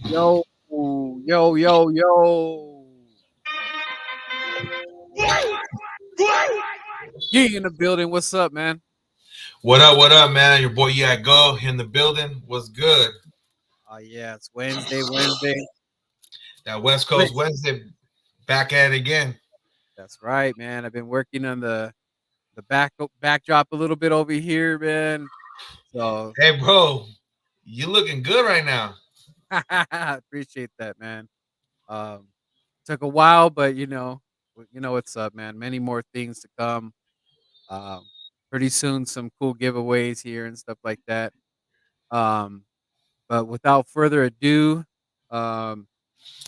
Yo, yo, yo, yo. Ye in the building. What's up, man? What up, man? Your boy Yeah Go in the building. What's good? Oh yeah, it's Wednesday. That West Coast Wait. Wednesday back at it again. That's right, man. I've been working on the backdrop a little bit over here, man. So Hey bro, you looking good right now. appreciate that, man. Um, took a while, but you know what's up, man. Many more things to come. Um, pretty soon, some cool giveaways here and stuff like that. Um, but without further ado, um,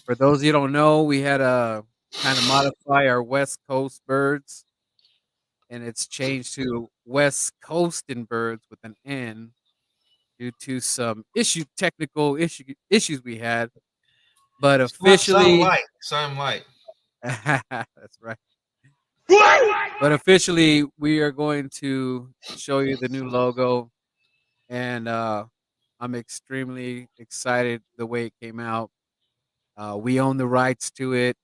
for those you don't know, we had to kind of modify our West Coast birds, and it's changed to Westcoastnbirds with an N due to some issues we had. But Something officially, light. Something light. that's right. But officially, we are going to show you the new logo, and I'm extremely excited the way it came out. We own the rights to it.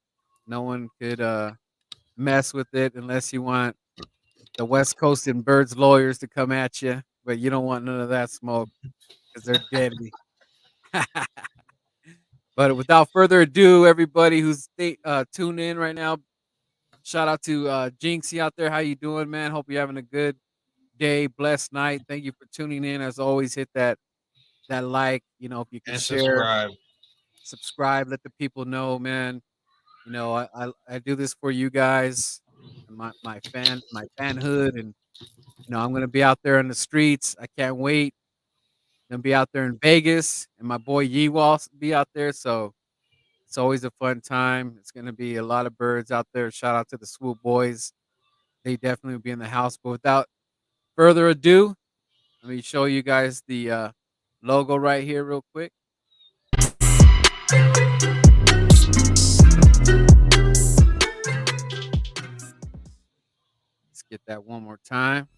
No one could mess with it unless you want the West Coast and Birds lawyers to come at you. But you don't want none of that smoke because they're deadly. But without further ado, everybody who's tuned in right now, shout out to Jinxie out there. How you doing, man? Hope you're having a good day, blessed night. Thank you for tuning in. As always, hit that like. If you can And share, subscribe. subscribe, let the people know, man. I do this for you guys, and my fanhood, and I'm gonna be out there in the streets. I can't wait. Gonna be out there in Vegas, and my boy Yee will also be out there. So It's always a fun time. It's gonna be a lot of birds out there. Shout out to the Swoop boys. They definitely will be in the house. But without further ado, let me show you guys the logo right here, real quick. Let's get that one more time.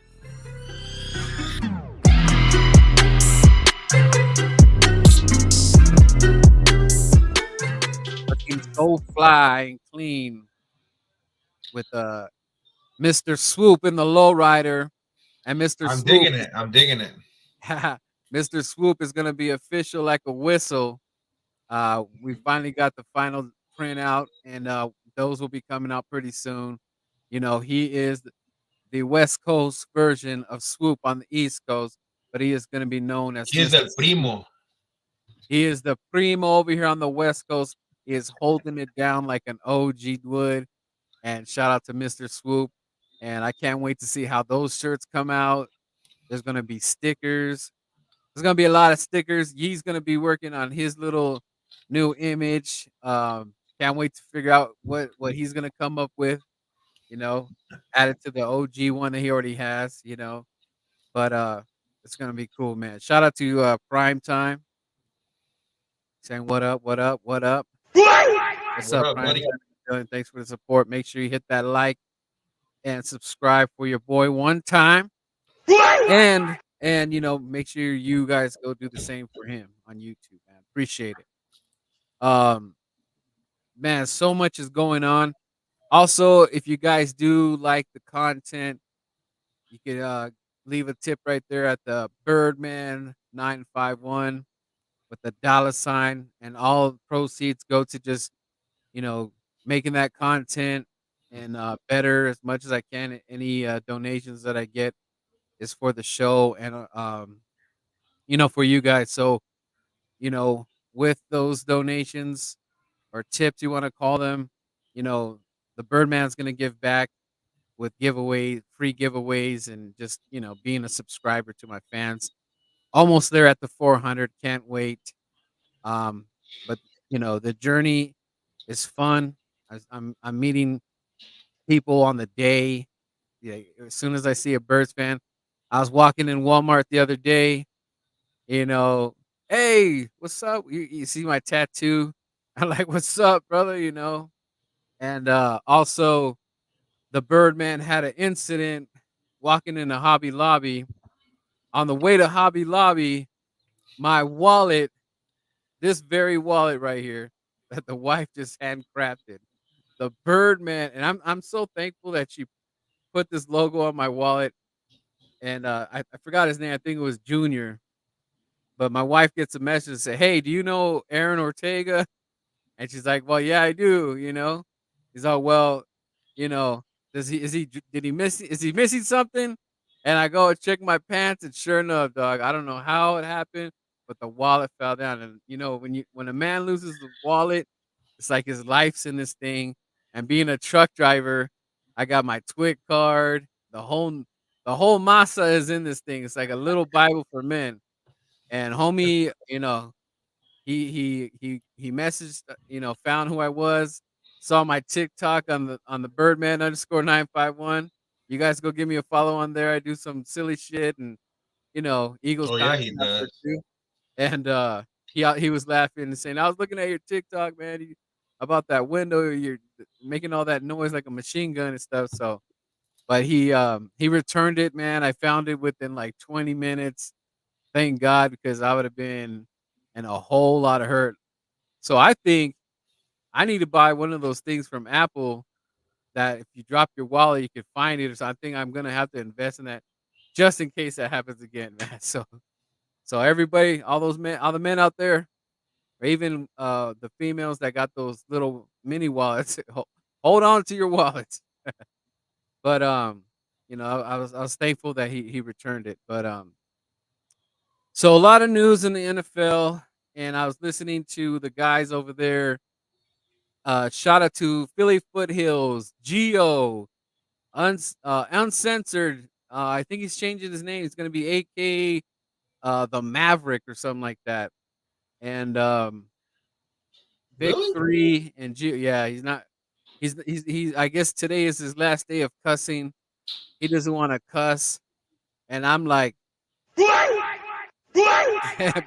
Looking so fly and clean with Mr. Swoop in the lowrider, and Mr. I'm Swoop digging is it. I'm digging it. Mr. Swoop is gonna be official like a whistle. We finally got the final print out, and those will be coming out pretty soon. You know, he is the West Coast version of Swoop on the East Coast, but he is going to be known as He's Mr. el primo. He is the primo over here on the West Coast. He is holding it down like an OG would. And shout out to Mr. Swoop. And I can't wait to see how those shirts come out. There's going to be stickers. There's going to be a lot of stickers. He's going to be working on his little new image. Can't wait to figure out what he's going to come up with, you know, add it to the OG one that he already has, you know. But it's going to be cool, man. Shout out to Prime Time saying what up, what up, what up. What's What up, up, Prime buddy? Time? How you doing? Thanks for the support. Make sure you hit that like and subscribe for your boy one time. And you know, make sure you guys go do the same for him on YouTube, man. Appreciate it. Um man, so much is going on. Also, if you guys do like the content, you could leave a tip right there at the Birdman 951 with the dollar sign, and all proceeds go to just, you know, making that content and better as much as I can. Any donations that I get is for the show and you know, for you guys. So, you know, with those donations or tips you want to call them, you know, the Birdman's going to give back with free giveaways, and just, you know, being a subscriber to my fans. Almost there at the 400. Can't wait. Um, but you know, the journey is fun. I'm meeting people on the day. Yeah, as soon as I see a Birds fan, I was walking in Walmart the other day. You know, hey, what's up? You see my tattoo? I'm like, what's up, brother? You know, and also the Birdman had an incident walking in a Hobby Lobby. On the way to Hobby Lobby, my wallet, this very wallet right here, that the wife just handcrafted, the Birdman, and I'm so thankful that she put this logo on my wallet. And I forgot his name. I think it was Junior. But my wife gets a message and say, "Hey, do you know Aaron Ortega?" And she's like, "Well, yeah, I do, you know." He's all, "Well, you know, did he miss is he missing something?" And I go and check my pants, and sure enough, dog, I don't know how it happened, but the wallet fell down. And you know, when a man loses the wallet, it's like his life's in this thing. And being a truck driver, I got my Twig card, the whole masa is in this thing. It's like a little Bible for men. And homie, you know, he messaged, you know, found who I was, saw my TikTok on the Birdman underscore 951. You guys go give me a follow on there. I do some silly shit and, you know, Eagles Oh yeah, he content out there does. too. And he was laughing and saying, "I was looking at your TikTok, man, about that window. You're making all that noise like a machine gun and stuff." So, but he returned it, man. I found it within like 20 minutes. Thank God, because I would have been in a whole lot of hurt. So I think I need to buy one of those things from Apple that if you drop your wallet, you can find it. So I think I'm gonna have to invest in that just in case that happens again, man. So everybody, all the men out there, or even the females that got those little mini wallets, hold on to your wallets. But you know, I was thankful that he returned it. But so a lot of news in the NFL, and I was listening to the guys over there. Shout out to Philly Foothills, Geo, Uncensored. I think he's changing his name. It's going to be AK the Maverick or something like that. And Vic Really? 3 and yeah, he's not he's I guess today is his last day of cussing. He doesn't wanna cuss, and I'm like,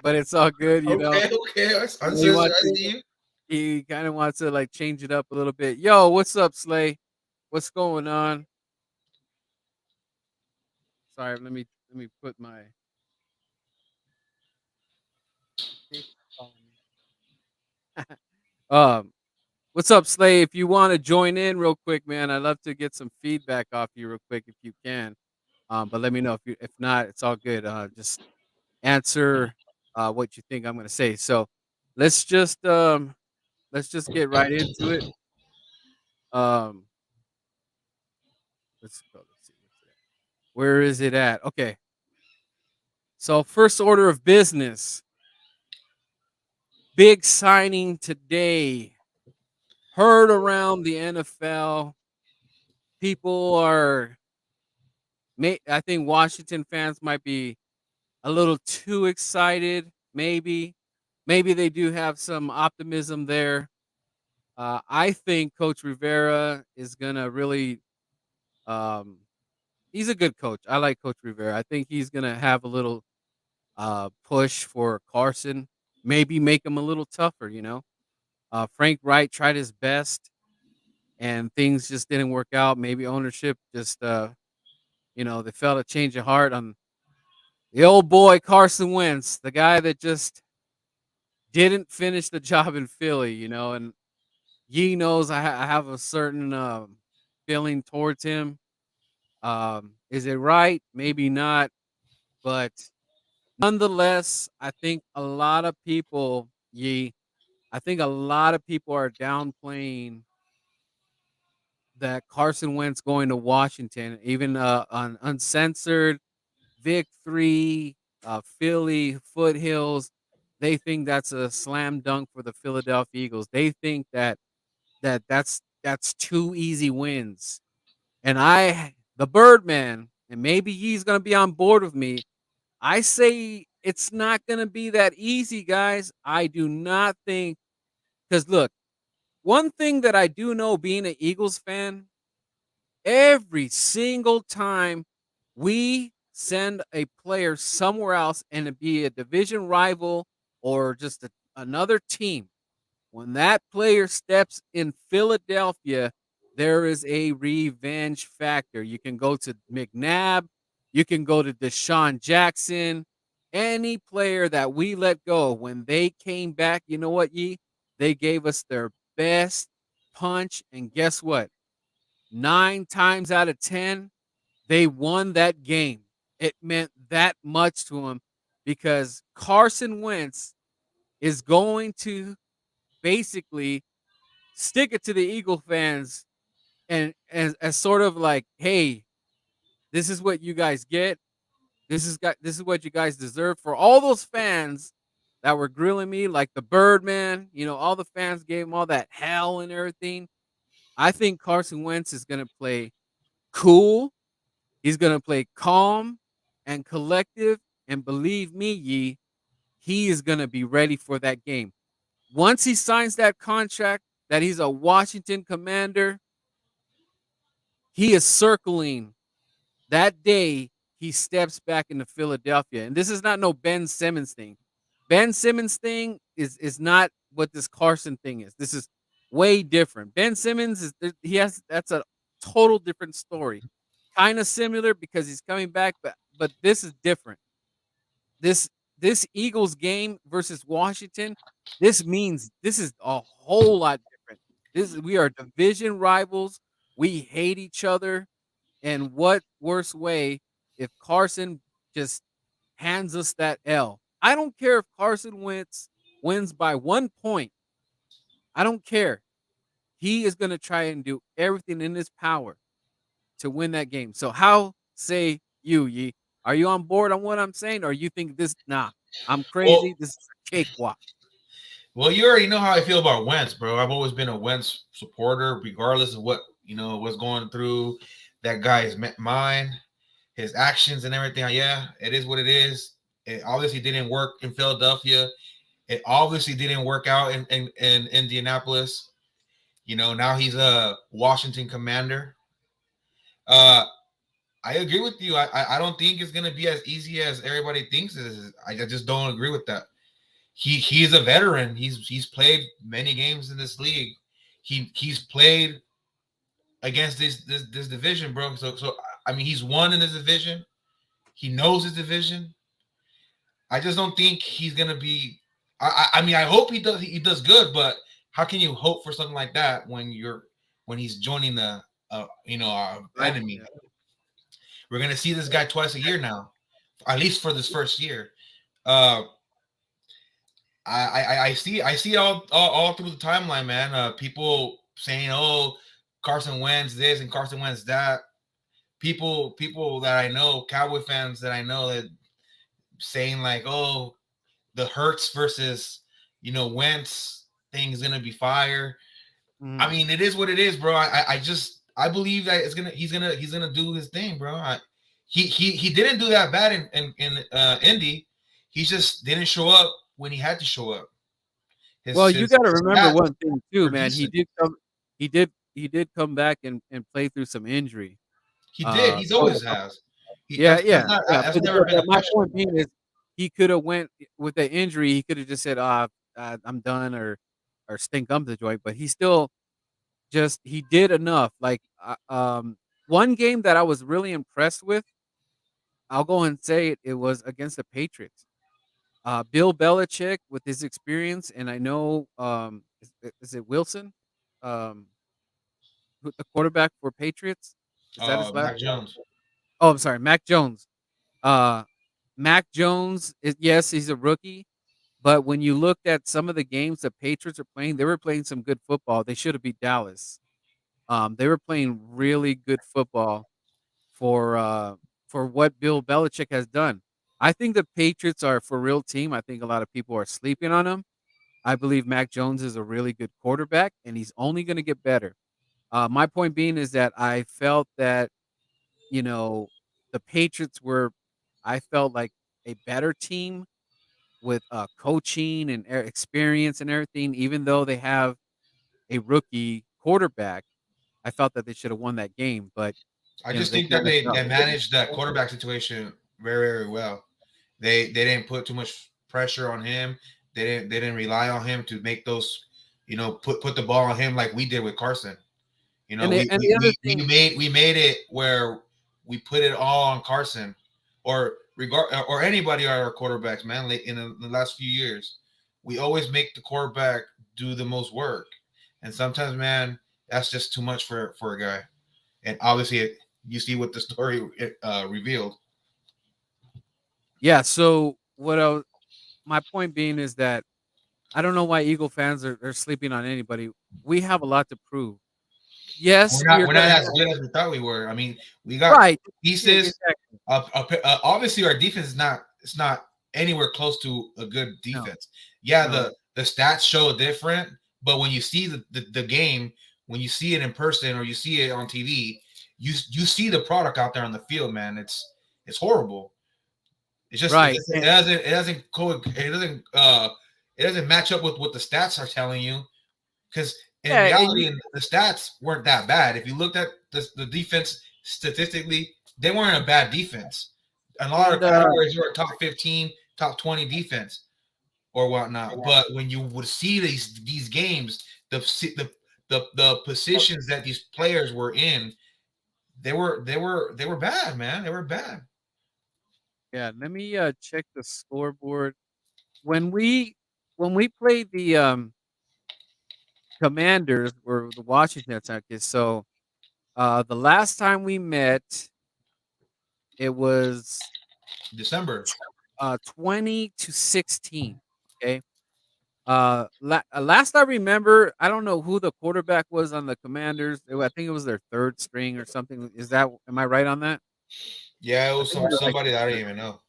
but it's all good, you know? Okay, okay. He Uncensored. wants I to see you. he kinda wants to, like, change it up a little bit. "Yo, what's up, Slay? What's going on?" Sorry, let me put my calling me. Um, what's up, Slay? If you wanna join in real quick, man, I'd love to get some feedback off you real quick if you can. But let me know if not, it's all good. Just answer, what you think I'm gonna say. So, let's just, um let's just get right into it. Um, let's go. Let's see. Where's it at? Where is it at? Okay. So, first order of business. Big signing today. Heard around the NFL. People are I think Washington fans might be a little too excited, maybe. Maybe they do have some optimism there. I think Coach Rivera is gonna really um he's a good coach. I like Coach Rivera. I think he's gonna have a little push for Carson, maybe make him a little tougher, you know. Frank Wright tried his best and things just didn't work out. Maybe ownership just they felt a change of heart on the old boy Carson Wentz, the guy that just didn't finish the job in Philly, and Yee knows I have a certain feeling towards him. Is it right? Maybe not, but nonetheless, I think a lot of people, Yee, I think a lot of people are downplaying that Carson Wentz going to Washington, even on uncensored Vic 3, Philly, Foothills. They think that's a slam dunk for the Philadelphia Eagles. They think that's 2 easy wins. And the Birdman, and maybe he's gonna be on board with me. I say it's not gonna be that easy, guys. I do not think, because look, one thing that I do know being an Eagles fan, every single time we send a player somewhere else and it be a division rival or just another team, when that player steps in Philadelphia, there is a revenge factor. You can go to McNabb, you can go to Deshaun Jackson, any player that we let go when they came back, you know what, Yee? They gave us their best punch, and guess what? 9 times out of 10, they won that game. It meant that much to them because Carson Wentz is going to basically stick it to the Eagle fans and as sort of like, "Hey, this is what you guys get. This is what you guys deserve." For all those fans that were grilling me, like the Birdman, all the fans gave him all that hell and everything. I think Carson Wentz is gonna play cool. He's gonna play calm and collective, and believe me, Yee, he is gonna be ready for that game. Once he signs that contract that he's a Washington Commander, he is circling that day he steps back into Philadelphia. And this is not no Ben Simmons thing. Ben Simmons thing is not what this Carson thing is. This is way different. Ben Simmons he has that's a total different story. Kind of similar because he's coming back, but this is different. This this Eagles game versus Washington, this is a whole lot different. We are division rivals. We hate each other. And what worse way if Carson just hands us that L? I don't care if Carson wins by 1 point. I don't care. He is going to try and do everything in his power to win that game. So how say you, Yi? Are you on board on what I'm saying, or you think this? Nah, I'm Well, crazy. This is a cakewalk. well, you already know how I feel about Wentz, bro. I've always been a Wentz supporter, regardless of what what's going through that guy's mind, his actions, and everything. Yeah, it is what it is. It obviously didn't work in Philadelphia. It obviously didn't work out in Indianapolis. Now he's a Washington Commander. Uh, I agree with you. I don't think it's gonna be as easy as everybody thinks it is. I just don't agree with that. He's a veteran. He's played many games in this league. He's played against this division, bro. So I mean, he's won in this division. He knows his division. I just don't think he's gonna be. I mean, I hope he does good, but how can you hope for something like that when he's joining the our Right. enemy? Yeah. We're gonna see this guy twice a year now, at least for this first year. Uh, I see all through the timeline, man. People saying, "Oh, Carson Wentz this and Carson Wentz that." People that I know, Cowboy fans that I know, that saying like, "Oh, the Hurts versus Wentz thing is gonna be fire." I Mhm. mean, it is what it is, bro. I believe that he's gonna do his thing, bro. He didn't do that bad in Indy. He just didn't show up when he had to show up. His Well, you his, gotta his remember stats one thing too, were man. decent. He did come back and play through some injury. He did. He's So always has. He yeah, that's yeah, not yeah. that's But never but been but a my question. point being is he coulda went with the injury, he coulda just said, I'm done," or stink gum the joint, but he still just he did enough. Like, one game that I was really impressed with, I'll go and say it was against the Patriots. Bill Belichick with his experience, and I know, is it Wilson? Um, who the quarterback for Patriots? Is that his last Mac Jones. Oh, I'm sorry, Mac Jones. Uh, Mac Jones is yes, he's a rookie, but when you looked at some of the games the Patriots are playing, they were playing some good football. They should have beat Dallas. They were playing really good football for what Bill Belichick has done. I think the Patriots are a for real team. I think a lot of people are sleeping on them. I believe Mac Jones is a really good quarterback, and he's only going to get better. My point being is that I felt that you know the Patriots were, I felt like a better team with coaching and experience and everything. Even though they have a rookie quarterback, I felt that they should have won that game, but I just they think that couldn't they, mess they up. managed that quarterback situation very, very well. They didn't put too much pressure on him. They didn't rely on him to make those, put the ball on him like we did with Carson. You know, And we and we, the other we, thing, we made we made it where we put it all on Carson or anybody on our quarterbacks, man. Like in the last few years, we always make the quarterback do the most work, and sometimes, man, that's just too much for a guy. And obviously, you see what the story revealed. yeah. So my point being is that I don't know why Eagle fans are sleeping on anybody. We have a lot to prove. Yes, We're we not are we're not gonna as have good as we thought we were. I mean, we got right. Yeah, pieces. exactly. Obviously, our defense is not it's not anywhere close to a good No, defense. Yeah, no, the stats show different, but when you see the game, when you see it in person or you see it on TV, you see the product out there on the field, man. It's horrible. It's just right. it doesn't match up with what the stats are telling you. Because in Yeah, and you reality, the stats weren't that bad. If you looked at the defense statistically, they weren't a bad defense. In a lot of and categories, they were a top 15, top 20 defense or whatnot. But when you would see these games, the positions that these players were in, they were bad, man. They were bad. yeah. Let me check the scoreboard. When we played the Commanders or the Washington Redskins, so the last time we met, it was December. 20-16. Okay. Last I remember, I don't know who the quarterback was on the Commanders. I think it was their third string or something. Am I right on that? Yeah, it I was think it was like somebody that I didn't even know.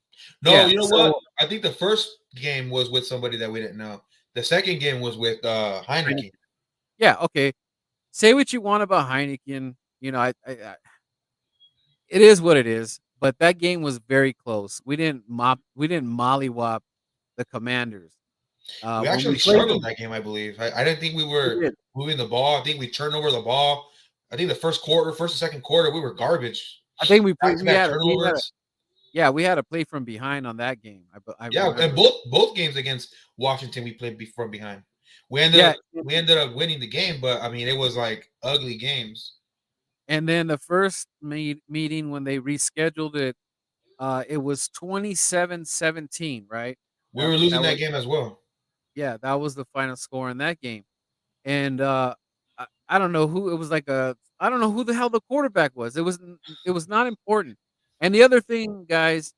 No, yeah. you know what? So I think the first game was with somebody that we didn't know. The second game was with Heineken. Heineke. Yeah, okay. Say what you want about Heineken. It is what it is. But that game was very close. We didn't mollywop the Commanders. We When we actually played struggled them, that game, I believe. I didn't think we we were did. moving the ball. I think we turned over the ball. I think the first quarter, first and second quarter, we were garbage. I think Back to back we had a turnovers. yeah, we had a play from behind on that game. I Yeah, and remember. both games against Washington, we played from behind. We ended Yeah, up we ended up winning the game, but I mean, it was like ugly games. and then the first meeting when they rescheduled it, it was 27-17, right? We were losing That that was game as well. yeah, that was the final score in that game. And I don't know who it was like a I don't know who the hell the quarterback was. It was not important. And the other thing, guys,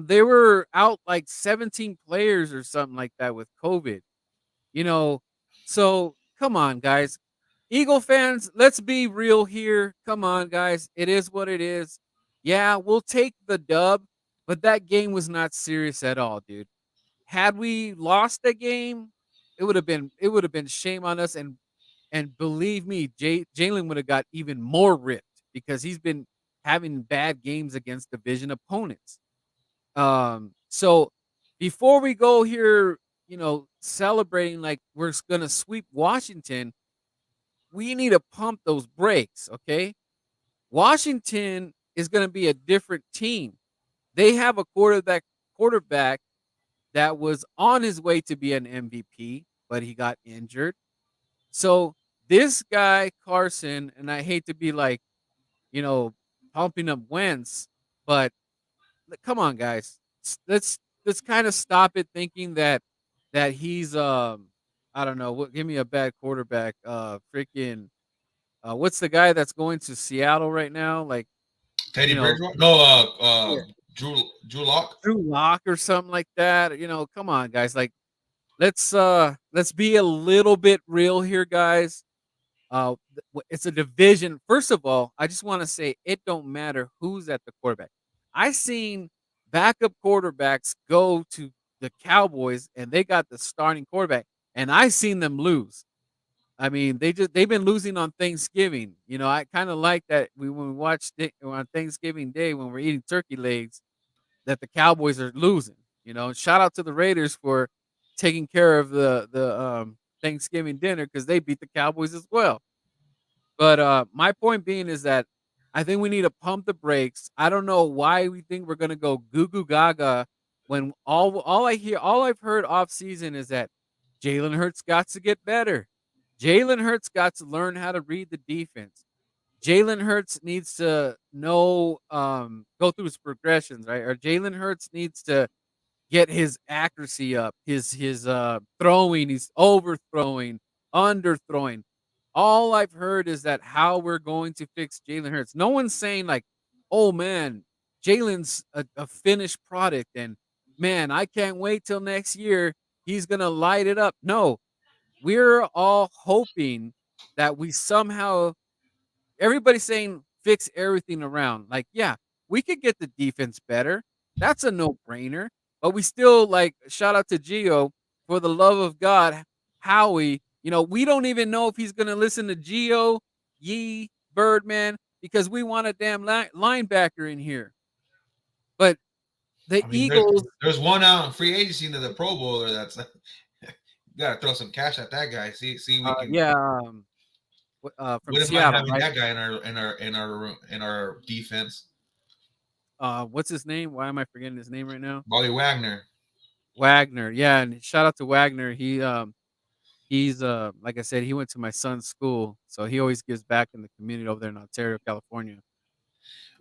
they were out like 17 players or something like that with COVID. You know, so come on, guys. Eagle fans, let's be real here. Come on, guys. It is what it is. Yeah, we'll take the dub, but that game was not serious at all, dude. Had we lost the game, it would have been shame on us. And believe me, Jalen would have got even more ripped because he's been having bad games against division opponents. So before we go here, celebrating like we're gonna sweep Washington, we need to pump those brakes, okay? Washington is gonna be a different team. They have a quarterback that was on his way to be an MVP, but he got injured. So this guy Carson, and I hate to be like, you know, pumping up Wentz, but come on, guys. Let's kind of stop it thinking that he's I don't know. What give me a bad quarterback. Freaking what's the guy that's going to Seattle right now? Like, Teddy you know, Bridgewater? No, yeah, Drew Lock. Drew Lock or something like that. Come on, guys. Like, let's be a little bit real here, guys. It's a division. First of all, I just want to say it don't matter who's at the quarterback. I seen backup quarterbacks go to the Cowboys and they got the starting quarterback, and I seen them lose. I mean, they've been losing on Thanksgiving. I kind of like that when we watch on Thanksgiving Day when we're eating turkey legs that the Cowboys are losing. Shout out to the Raiders for taking care of the Thanksgiving dinner because they beat the Cowboys as well. But my point being is that I think we need to pump the brakes. I don't know why we think we're gonna go goo goo gaga when all I've heard off season is that Jalen Hurts got to get better. Jalen Hurts got to learn how to read the defense. Jalen Hurts needs to know go through his progressions, right? Or Jalen Hurts needs to get his accuracy up, his throwing, he's overthrowing, underthrowing. All I've heard is that how we're going to fix Jalen Hurts. No one's saying like, "Oh man, Jalen's a finished product," and man, I can't wait till next year. He's gonna light it up. No, we're all hoping that we somehow everybody's saying fix everything around. Like, yeah, we could get the defense better. That's a no-brainer. But we still like shout out to Gio for the love of God, Howie. We don't even know if he's gonna listen to Gio, Yee, Birdman, because we want a damn linebacker in here. But the I mean, Eagles, there's one out in free agency into the Pro Bowler. That's you gotta throw some cash at that guy. See, we can. yeah, from Wouldn't mind Seattle, having right? that guy in our defense. What's his name? Why am I forgetting his name right now? Bobby Wagner. Wagner. Yeah, and shout out to Wagner. He's like I said, he went to my son's school, so he always gives back in the community over there in Ontario, California.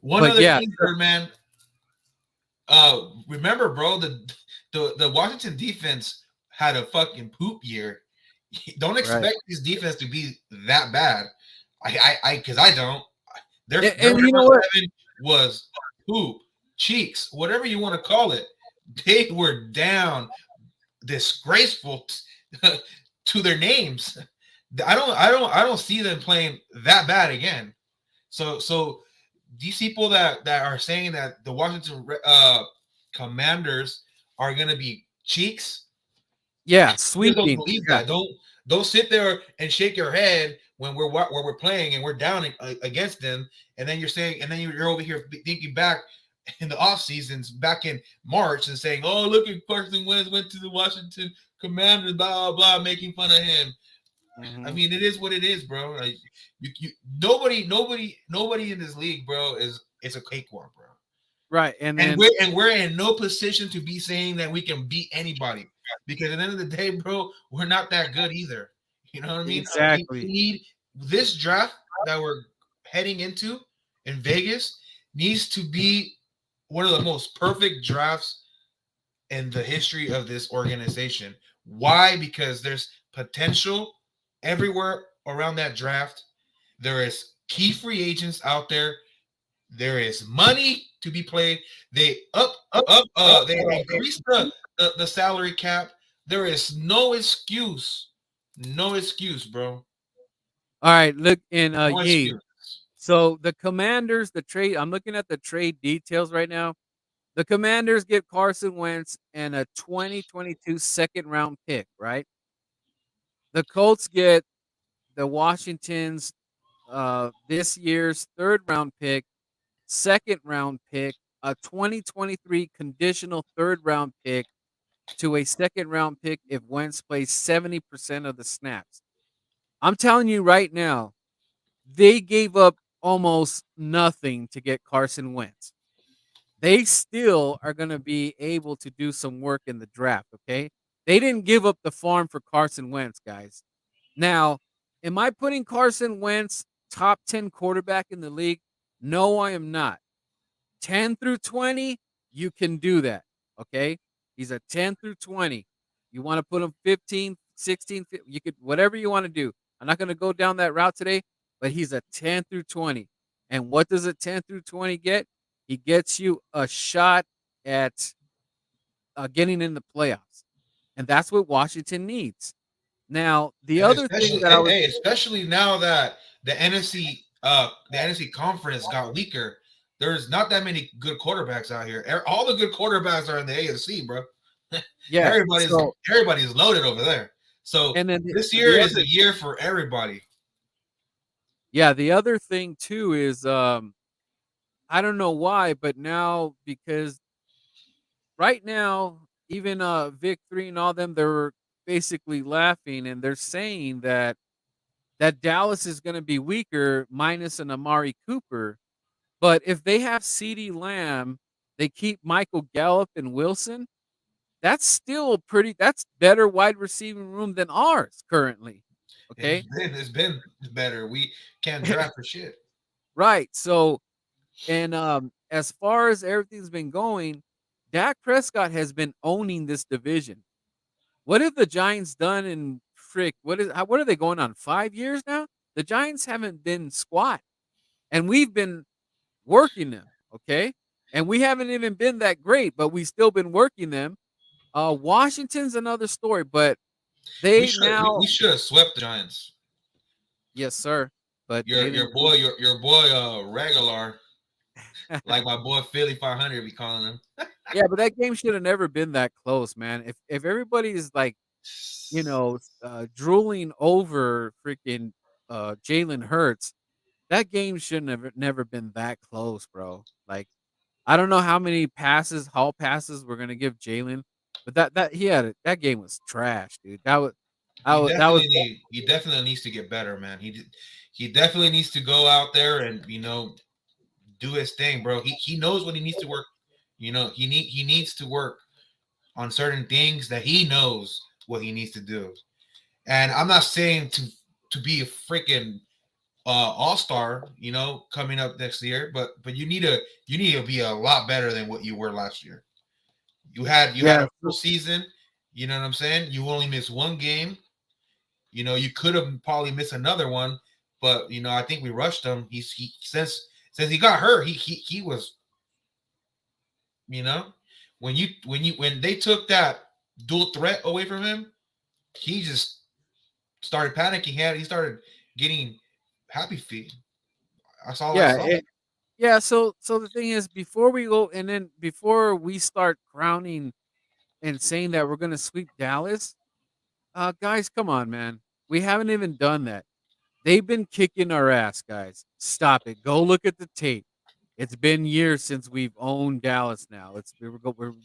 One But other yeah, thing, man. Remember, bro, the Washington defense had a fucking poop year. Don't right. expect this defense to be that bad. Because I don't. Their And front you know what? seven was poop, cheeks, whatever you want to call it. They were down, disgraceful to their names. I don't see them playing that bad again. So these people that are saying that the Washington Commanders are going to be cheeks, Yeah, just don't sweeping. believe Yeah, that. Don't sit there and shake your head when we're playing and we're down against them, and then you're over here thinking back in the off seasons back in March and saying, "Oh, look at Carson Wentz went to the Washington Commander, blah blah, making fun of him. I Mhm. mean, it is what it is, bro. Like you nobody in this league, bro, is it's a cakewalk, bro. Right, and And then we're in no position to be saying that we can beat anybody because at the end of the day, bro, we're not that good either. You know what I mean? We exactly. need this draft that we're heading into in Vegas needs to be one of the most perfect drafts in the history of this organization. Why? Because there's potential everywhere around that draft. There is key free agents out there. There is money to be played. They they increased the salary cap. There is no excuse. No excuse, bro. Alright, look in, No Yee. excuse. So, the Commanders, the trade I'm looking at the trade details right now. The Commanders get Carson Wentz and a 2022 second round pick, right? The Colts get the Washington's, this year's third round pick, second round pick, a 2023 conditional third round pick to a second round pick if Wentz plays 70% of the snaps. I'm telling you right now, they gave up almost nothing to get Carson Wentz. They still are going to be able to do some work in the draft, okay? They didn't give up the farm for Carson Wentz, guys. Now, am I putting Carson Wentz top 10 quarterback in the league? No, I am not. 10 through 20, you can do that. Okay. He's a 10 through 20. You want to put him 15, 16, you could, whatever you want to do. I'm not going to go down that route today, but he's a 10 through 20. And what does a 10 through 20 get? He gets you a shot at getting in the playoffs. And that's what Washington needs. Now, the And other thing especially that I was, especially now that the NFC conference got weaker, there's not that many good quarterbacks out here. All the good quarterbacks are in the AFC, bro. yeah. everybody's So, everybody's loaded over there. So and then this year the is other, a year for everybody. yeah, the other thing too is, I don't know why, but now because right now, even Vic 3 and all them, they're basically laughing and they're saying that Dallas is going to be weaker minus an Amari Cooper. But if they have CeeDee Lamb, they keep Michael Gallup and Wilson. That's still pretty. That's better wide receiving room than ours currently. Okay, It's been better. We can't draft for shit. right. So and as far as everything's been going, Dak Prescott has been owning this division. What have the Giants done in frick? What are they going on 5 years now? The Giants haven't been squat, and we've been working them. Okay, and we haven't even been that great, but we still been working them. Washington's another story, but We they should we now, should have swept the Giants. yes, sir, but they Your didn't do. boy your boy Regular, like my boy Philly 500 be calling him. Yeah, but that game should have never been that close, man. If everybody's like, drooling over freaking Jalen Hurts, that game shouldn't have never been that close, bro. Like, I don't know how many passes, hall passes we're gonna give Jalen, but that game was trash, dude. That was He definitely needs to get better, man. He definitely needs to go out there and do his thing, bro. He knows what he needs to work. He needs to work on certain things that he knows what he needs to do. And I'm not saying to be a freaking all-star, coming up next year, but you need to be a lot better than what you were last year. You had yeah, a full season, you know what I'm saying? You only missed one game. You could have probably missed another one, but I think we rushed him. He since he got hurt, he was, you know, when they took that dual threat away from him, he just started panicking. He started getting happy feet. That's all I yeah, saw. yeah. So the thing is, before we go, and then before we start crowning and saying that we're gonna sweep Dallas, guys, come on, man. We haven't even done that. They've been kicking our ass, guys. Stop it. Go look at the tape. It's been years since we've owned Dallas now.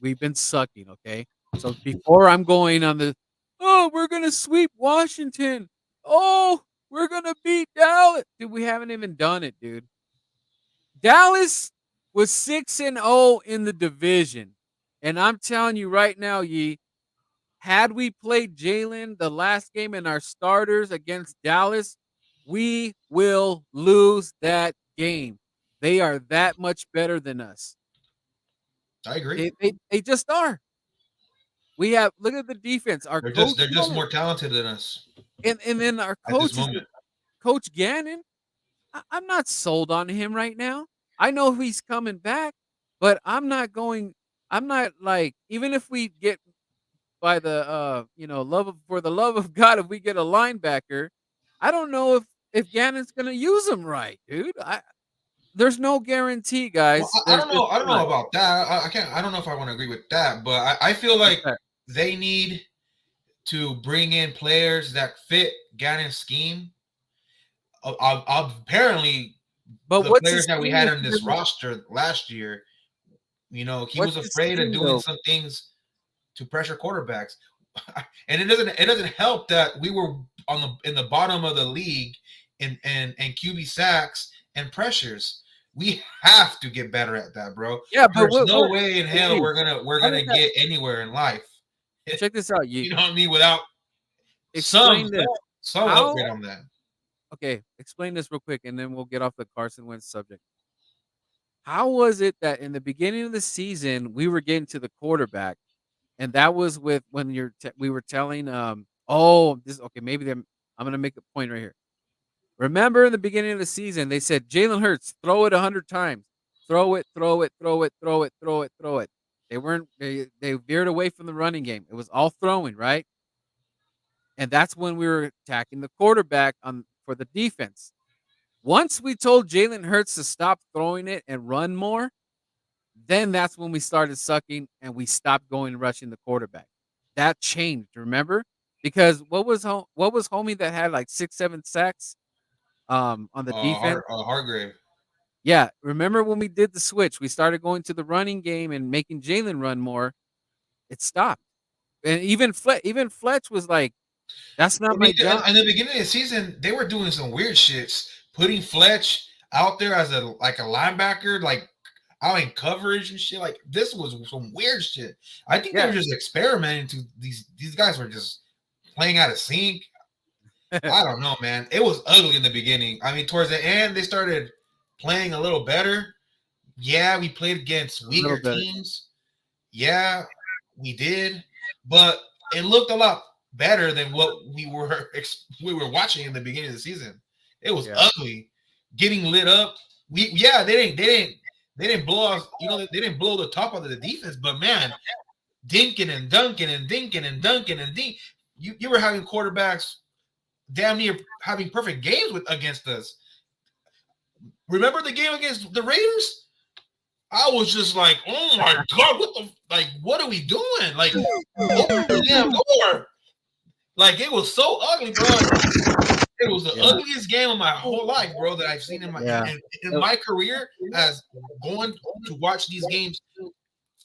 We've been sucking, okay? So before I'm going on the Oh, we're gonna sweep Washington. Oh, we're gonna beat Dallas. Dude, we haven't even done it, dude. Dallas was 6-0 in the division. And I'm telling you right now, Yee, had we played Jalen the last game in our starters against Dallas, we will lose that game. They are that much better than us. I agree. They just are. We have look at the defense. Our coach They're just more talented than us and then our at this coach is moment. Coach Gannon. I'm not sold on him right now. I know he's coming back, but I'm not like even if we get by the love of for the love of God, if we get a linebacker, I don't know if Gannon's gonna use him right, dude. There's no guarantee, Well, guys. I There's don't just know. I don't know not. about that. I can't. I don't know if I want to agree with that, but I feel like Okay. they need to bring in players that fit Gannon's scheme. Apparently, But the what's his players that we scheme had if on he this doesn't roster last year, he what's was his afraid of scheme doing though? some things to pressure quarterbacks. And it doesn't help that we were on the in the bottom of the league in QB sacks and pressures. We have to get better at that, bro. Yeah, but There's no what way in hell hey, we're how does gonna that get anywhere in life. check this out, you You know what I mean? Without some explain this. some How upgrade on that. okay, explain this real quick and then we'll get off the Carson Wentz subject. How was it that in the beginning of the season we were getting to the quarterback, and that was with when we were telling oh this okay I'm gonna make a point right here. Remember in the beginning of the season they said Jalen Hurts throw it 100 times, throw it, throw it, throw it, throw it, throw it, throw it. They veered away from the running game. It was all throwing, right? And that's when we were attacking the quarterback on for the defense. Once we told Jalen Hurts to stop throwing it and run more, then that's when we started sucking and we stopped going and rushing the quarterback. That changed, remember? Because what was homie that had like 6, 7 sacks on the defense? Hargrave. Yeah, remember when we did the switch? We started going to the running game and making Jalen run more. It stopped, and even Fletch was like, "That's I not mean, my job." in the beginning of the season, they were doing some weird shits, putting Fletch out there as a linebacker, like out in coverage and shit. Like this was some weird shit. I think they Yeah, were just experimenting. To these guys were just playing out of sync. I don't know, man. It was ugly in the beginning. I mean, towards the end, they started playing a little better. Yeah, we played against a little weaker better. teams. Yeah, we did, but it looked a lot better than what we were watching in the beginning of the season. It was Yeah, ugly, getting lit up. They didn't blow us. They didn't blow the top out of the defense, but man, dinking and dunking and dinking and dunking and dink. You were having quarterbacks damn near having perfect games against us. Remember the game against the Raiders? I was just like, oh my god, what are we doing? Like, open the damn door. Like, it was so ugly, bro. It was the yeah, ugliest game of my whole life, bro, that I've seen in my yeah. in my career as going to watch these games,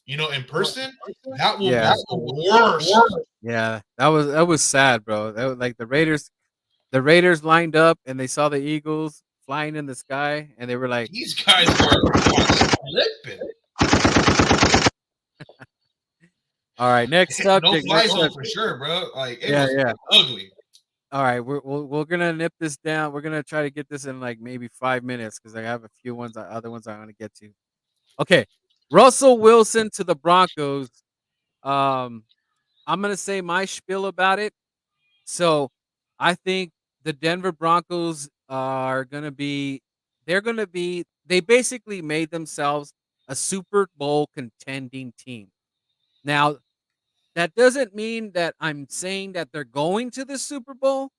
in person. That one Yeah, was the worst. yeah. That was sad, bro. That was, like the Raiders lined up and they saw the Eagles flying in the sky and they were like, These guys were flipping. "All right, next No subject, fly next zone for subject." sure, bro. Like it Yeah, was yeah. ugly. All right, we're gonna nip this down. We're gonna try to get this in like maybe 5 minutes because I have a few other ones I want to get to. Okay, Russell Wilson to the Broncos. Um, I'm gonna say my spiel about it. So, I think the Denver Broncos are gonna be. They're gonna be. They basically made themselves a Super Bowl contending team. Now, that doesn't mean that I'm saying that they're going to the Super Bowl.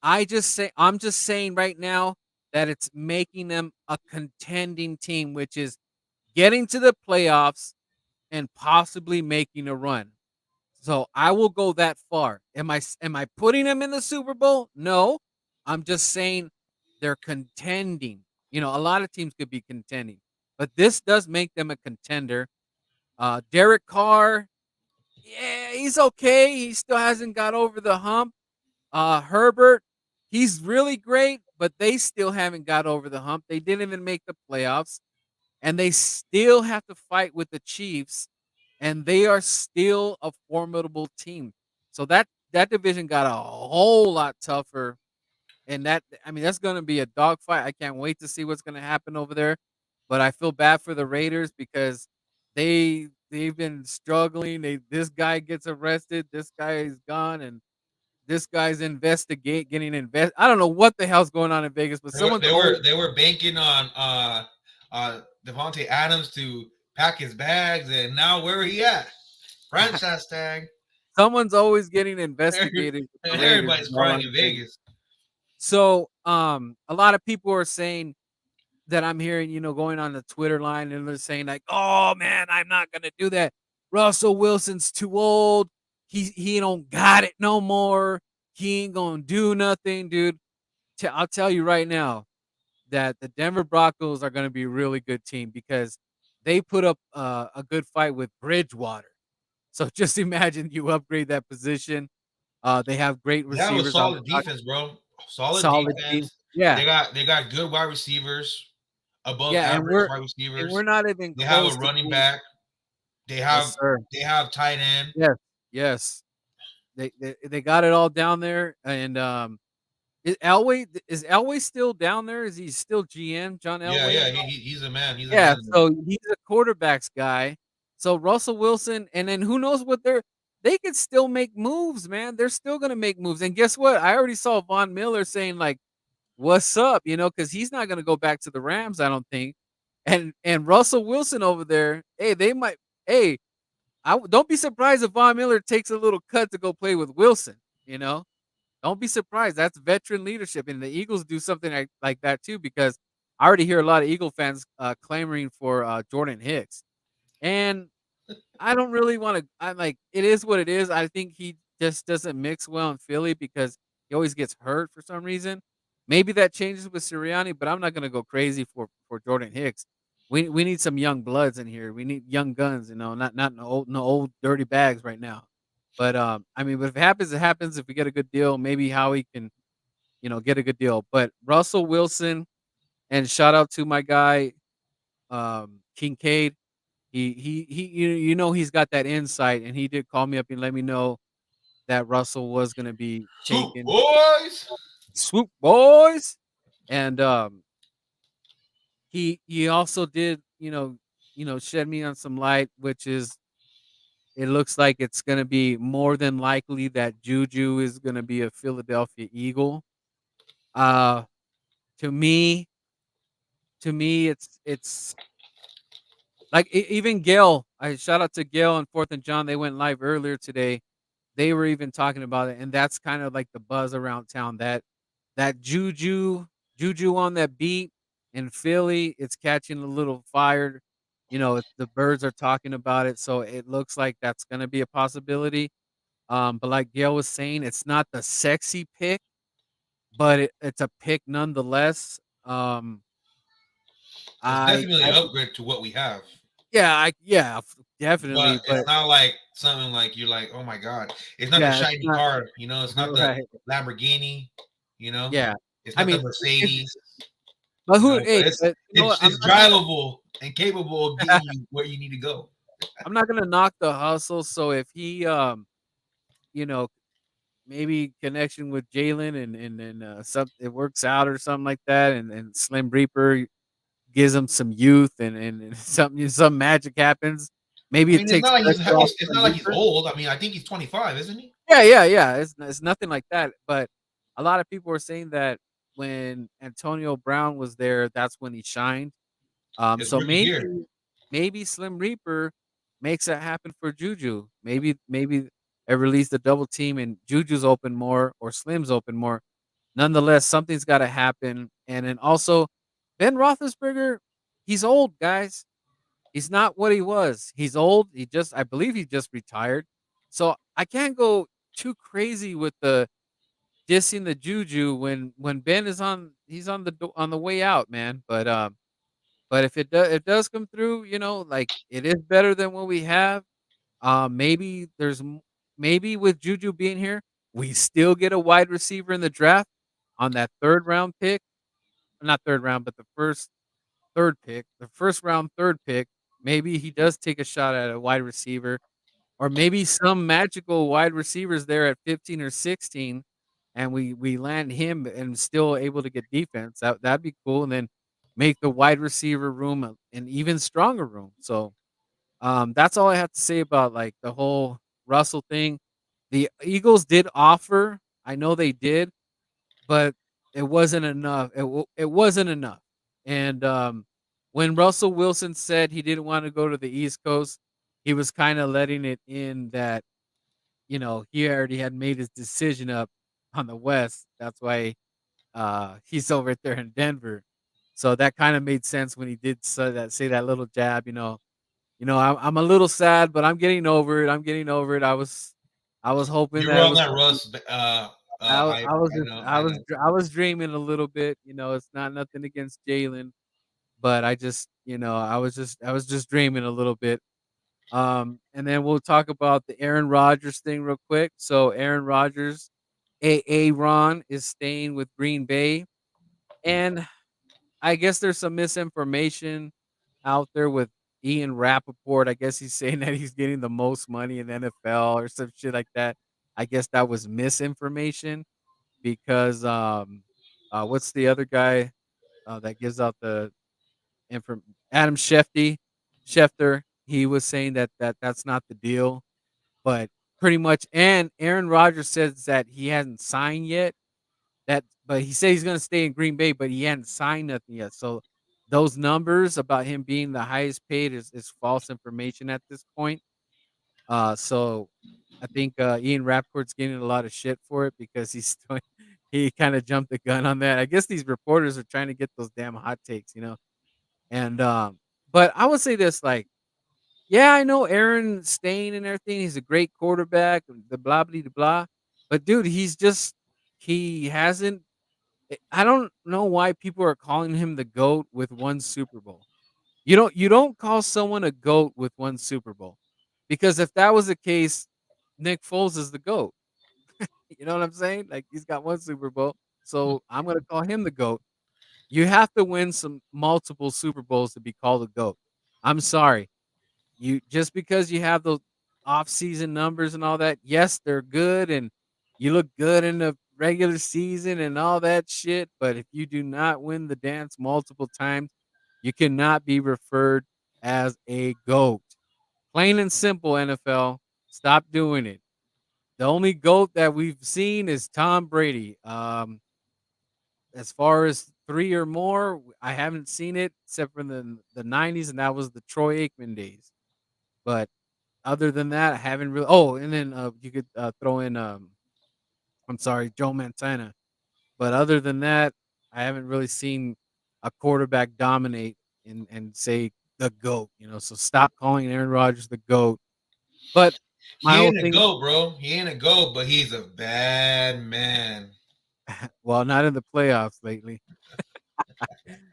I'm just saying right now that it's making them a contending team, which is getting to the playoffs and possibly making a run. So I will go that far. Am I putting them in the Super Bowl? No. I'm just saying they're contending. A lot of teams could be contending, but this does make them a contender. Derek Carr, Yeah, he's okay. He still hasn't got over the hump. Herbert, he's really great, but they still haven't got over the hump. They didn't even make the playoffs, and they still have to fight with the Chiefs, and they are still a formidable team. So that division got a whole lot tougher, and that I mean that's going to be a dogfight. I can't wait to see what's going to happen over there. But I feel bad for the Raiders because they've been struggling. This guy gets arrested, this guy is gone, and this guy's getting invest. I don't know what the hell's going on in Vegas, but They were someone's they always were they were banking on Devontae Adams to pack his bags, and now where he at? Franchise tag. someone's always getting investigated with the Raiders. Everybody's Is all crying I'm in saying. Vegas. So, a lot of people are saying that I'm hearing, going on the Twitter line, and they're saying like, "Oh man, I'm not gonna do that. Russell Wilson's too old. He don't got it no more. He ain't gonna do nothing, dude." I'll tell you right now that the Denver Broncos are gonna be a really good team because they put up a good fight with Bridgewater. So just imagine you upgrade that position. They have great They have a receivers on solid the defense, bro. Solid solid team. defense. Yeah, They got good wide receivers, above yeah, and average we're wide and we're receivers. not even They have a close to running being. back. They Yes, have sir. they have tight end. Yes, yes. They got it all down there, and is Elway still down there? Is he still GM, John Yeah, Elway? yeah. He's a man. He's a Yeah, man. so he's a quarterbacks guy. So Russell Wilson, and then who knows what they could still make moves, man. They're still gonna make moves. And guess what? I already saw Von Miller saying like, "What's up?" Because he's not gonna go back to the Rams, I don't think. And Russell Wilson over there, hey, they might. Hey, don't be surprised if Von Miller takes a little cut to go play with Wilson. You know, don't be surprised. That's veteran leadership, and the Eagles do something like that too. Because I already hear a lot of Eagle fans clamoring for Jordan Hicks, and I don't really want to. I'm like, it is what it is. I think he just doesn't mix well in Philly because he always gets hurt for some reason. Maybe that changes with Sirianni, but I'm not going to go crazy for Jordan Hicks. We need some young bloods in here. We need young guns, not no old dirty bags right now. But I mean, but if it happens, it happens. If we get a good deal, maybe Howie can get a good deal. But Russell Wilson, and shout out to my guy Kincaid. He he's got that insight, and he did call me up and let me know that Russell was gonna be Swoop taken. boys. Swoop boys, and he also did shed me on some light, which is it looks like it's gonna be more than likely that Juju is gonna be a Philadelphia Eagle. Uh, to me, it's like even Gail. I shout out to Gail and Fourth and John. They went live earlier today. They were even talking about it, and that's kind of like the buzz around town that Juju on that beat in Philly, it's catching a little fire. The birds are talking about it, so it looks like that's gonna be a possibility. But like Gail was saying, it's not the sexy pick, but it's a pick nonetheless. It's I, definitely I an upgrade to what we have, yeah, but definitely, it's but not like something like you're like, oh my god. It's not the yeah, it's shiny not car. It's not the right. Lamborghini. You know, Yeah, it's I not the mean, it's Mercedes. but who? But Hey, it's but you know what? it's it's drivable and capable of getting you where you need to go. I'm not gonna knock the hustle. So if he, you know, maybe connection with Jalen and some it works out or something like that, and Slim Reaper gives him some youth and some magic happens. Maybe I it mean, it's takes not like pressure off it's Slim not like he's Reaper. old. I mean, I think he's 25, isn't he? Yeah, yeah, yeah. It's nothing like that. But a lot of people are saying that when Antonio Brown was there, that's when he shined. His So rookie year. maybe Slim Reaper makes that happen for Juju. Maybe I release the double team and Juju's open more or Slim's open more. Nonetheless, something's got to happen. And then also, Ben Roethlisberger, he's old, guys. He's not what he was. He's old. I believe he just retired. So I can't go too crazy with the dissing the Juju when Ben is he's on the way out, man. But if it does come through, like it is better than what we have. Maybe maybe with Juju being here, we still get a wide receiver in the draft on that third round pick. Not third round, but the first third pick, the first round third pick. Maybe he does take a shot at a wide receiver, or maybe some magical wide receivers there at 15 or 16, and we land him and still able to get defense. That'd be cool, and then make the wide receiver room an even stronger room. So that's all I have to say about like the whole Russell thing. The Eagles did offer, I know they did, but it wasn't enough. It wasn't enough. And when Russell Wilson said he didn't want to go to the East Coast, he was kind of letting it in that he already had made his decision up on the West. That's why he's over there in Denver. So that kind of made sense when he did say that little jab. I'm a little sad, but I'm getting over it. I'm getting over it. I was hoping You that were it on was that gonna be. Russ hype. I was I just know. I I was know. I was dreaming a little bit. It's not nothing against Jalen, but I was just dreaming a little bit. And then we'll talk about the Aaron Rodgers thing real quick. So Aaron Rodgers, Ron is staying with Green Bay, and I guess there's some misinformation out there with Ian Rappaport. I guess he's saying that he's getting the most money in the NFL or some shit like that. I guess that was misinformation because what's the other guy that gives out the inform Adam Schefter. He was saying that's not the deal, but pretty much. And Aaron Rodgers says that he hasn't signed yet, but he said he's gonna stay in Green Bay, but he hadn't signed nothing yet. So those numbers about him being the highest paid is false information at this point. So I think Ian Rappaport's getting a lot of shit for it because he kind of jumped the gun on that. I guess these reporters are trying to get those damn hot takes. And but I would say this, like, yeah, I know Aaron staying and everything. He's a great quarterback, the blah blah blah. But dude, he hasn't I don't know why people are calling him the GOAT with one Super Bowl. You don't call someone a GOAT with one Super Bowl. Because if that was the case, Nick Foles is the GOAT. You know what I'm saying? Like he's got one Super Bowl. So I'm gonna call him the GOAT. You have to win some multiple Super Bowls to be called a GOAT. I'm sorry. You just because you have those off-season numbers and all that, yes, they're good and you look good in the regular season and all that shit, but if you do not win the dance multiple times, you cannot be referred as a GOAT. Plain and simple, NFL. Stop doing it. The only GOAT that we've seen is Tom Brady. As far as 3 or more, I haven't seen it except for the '90s, and that was the Troy Aikman days. But other than that, I haven't really. Oh, and then you could throw in. I'm sorry, Joe Montana. But other than that, I haven't really seen a quarterback dominate and say the goat. So stop calling Aaron Rodgers the goat. But my He whole ain't a thing, goat, bro. He ain't a goat, but he's a bad man. well, not in the playoffs lately.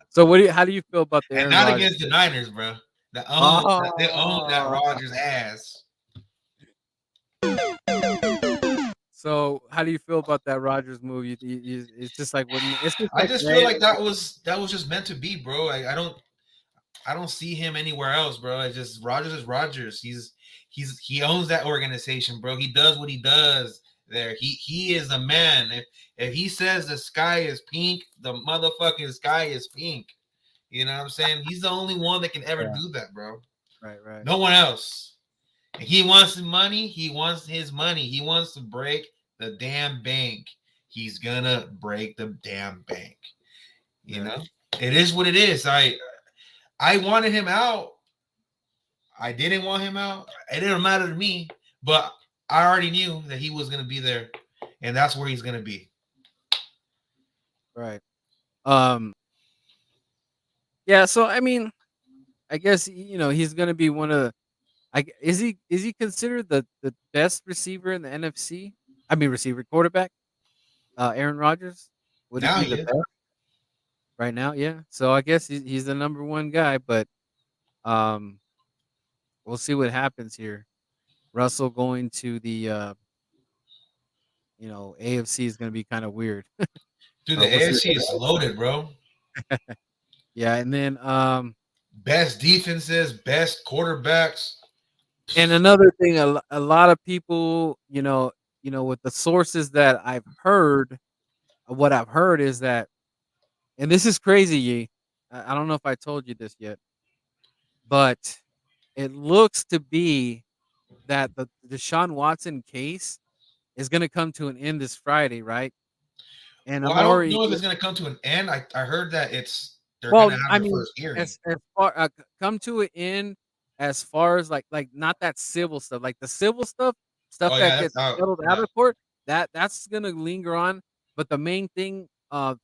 So how do you feel about the And Aaron not Rodgers? against the Niners, bro. They own that Oh, Rogers ass. so how do you feel about that Rodgers move? It's just like it's just I like just feel like that was just meant to be, bro. I don't see him anywhere else, bro. It's just Rogers is Rogers. He owns that organization, bro. He does what he does there. He is a man. If he says the sky is pink, the motherfucking sky is pink. You know what I'm saying? He's the only one that can ever yeah, do that, bro. right, right, No one else. He wants the money. He wants his money. He wants to break the damn bank. He's gonna break the damn bank. You right, know, it is what it is. I wanted him out. I didn't want him out. It didn't matter to me, but I already knew that he was gonna be there, and that's where he's gonna be. right. Um, yeah. So I mean, I guess he's gonna be one of. Is he considered the best receiver in the NFC? I mean, receiver quarterback. Aaron Rodgers, would he Now be he the is. best right now? Yeah. So I guess he's the number one guy, but um, we'll see what happens here. Russell going to the AFC is gonna be kind of weird. Dude, the But we'll see AFC what is happens. loaded, bro. Yeah, and then Best defenses, best quarterbacks. and another thing, a lot of people, with the sources that I've heard, what I've heard is that, and this is crazy, Yi. I don't know if I told you this yet, but it looks to be that the Deshaun Watson case is going to come to an end this Friday, right? And Well, I'm I don't already know if it's gonna come to an end. I heard that they're well, gonna have I the mean, first hearing. as far come to an end as far as like not that civil stuff, like the civil stuff Oh that yeah, that's gets out. settled out Yeah. of court, that's gonna linger on. But the main thing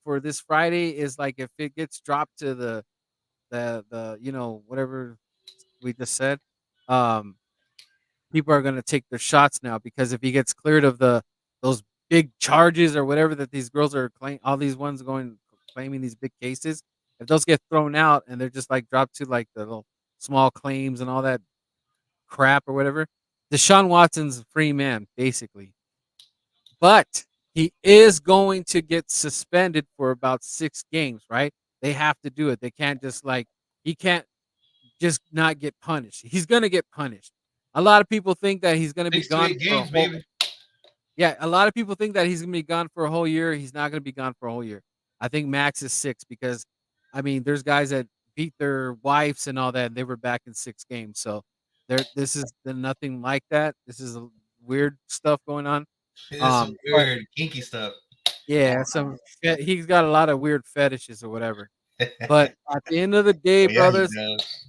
for this Friday is like if it gets dropped to the whatever we just said, um people are gonna take their shots now because if he gets cleared of those big charges or whatever that these girls are claiming, all these ones going claiming these big cases, if those get thrown out and they're just like dropped to like the little small claims and all that crap or whatever, Deshaun Watson's a free man basically, but he is going to get suspended for about 6 games. Right? They have to do it. They can't just like he can't just not get punished. He's gonna get punished. A lot of people think that he's gonna be 6 to gone 8 for a games, whole baby. yeah, a lot of people think that he's gonna be gone for a whole year. He's not gonna be gone for a whole year. I think max is 6 because I mean there's guys that beat their wives and all that and they were back in 6 games. So this is nothing like that. This is a weird stuff going on. It's some But weird kinky stuff. yeah, he's got a lot of weird fetishes or whatever. But at the end of the day, Yeah, he brothers, does.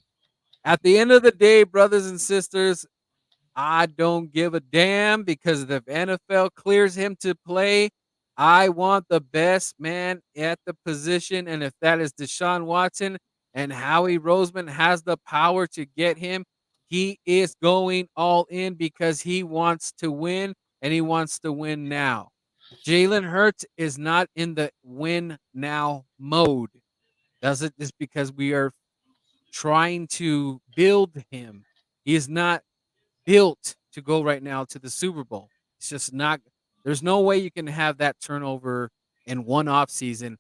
brothers and sisters, I don't give a damn because if NFL clears him to play, I want the best man at the position. And if that is Deshaun Watson and Howie Roseman has the power to get him, he is going all in because he wants to win and he wants to win now. Jalen Hurts is not in the win now mode. Does it just because we are trying to build him? He is not built to go right now to the Super Bowl. It's just not. There's no way you can have that turnover in one off season,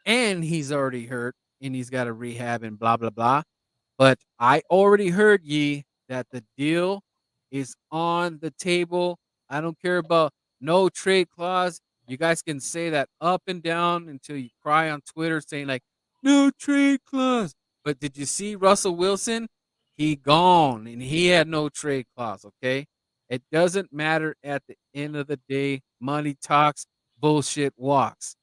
and he's already hurt, and he's got to rehab and blah blah blah. But I already heard ye that the deal is on the table. I don't care about no trade clause. You guys can say that up and down until you cry on Twitter saying like no trade clause. But did you see Russell Wilson? He gone and he had no trade clause, okay? It doesn't matter at the end of the day. Money talks, bullshit walks.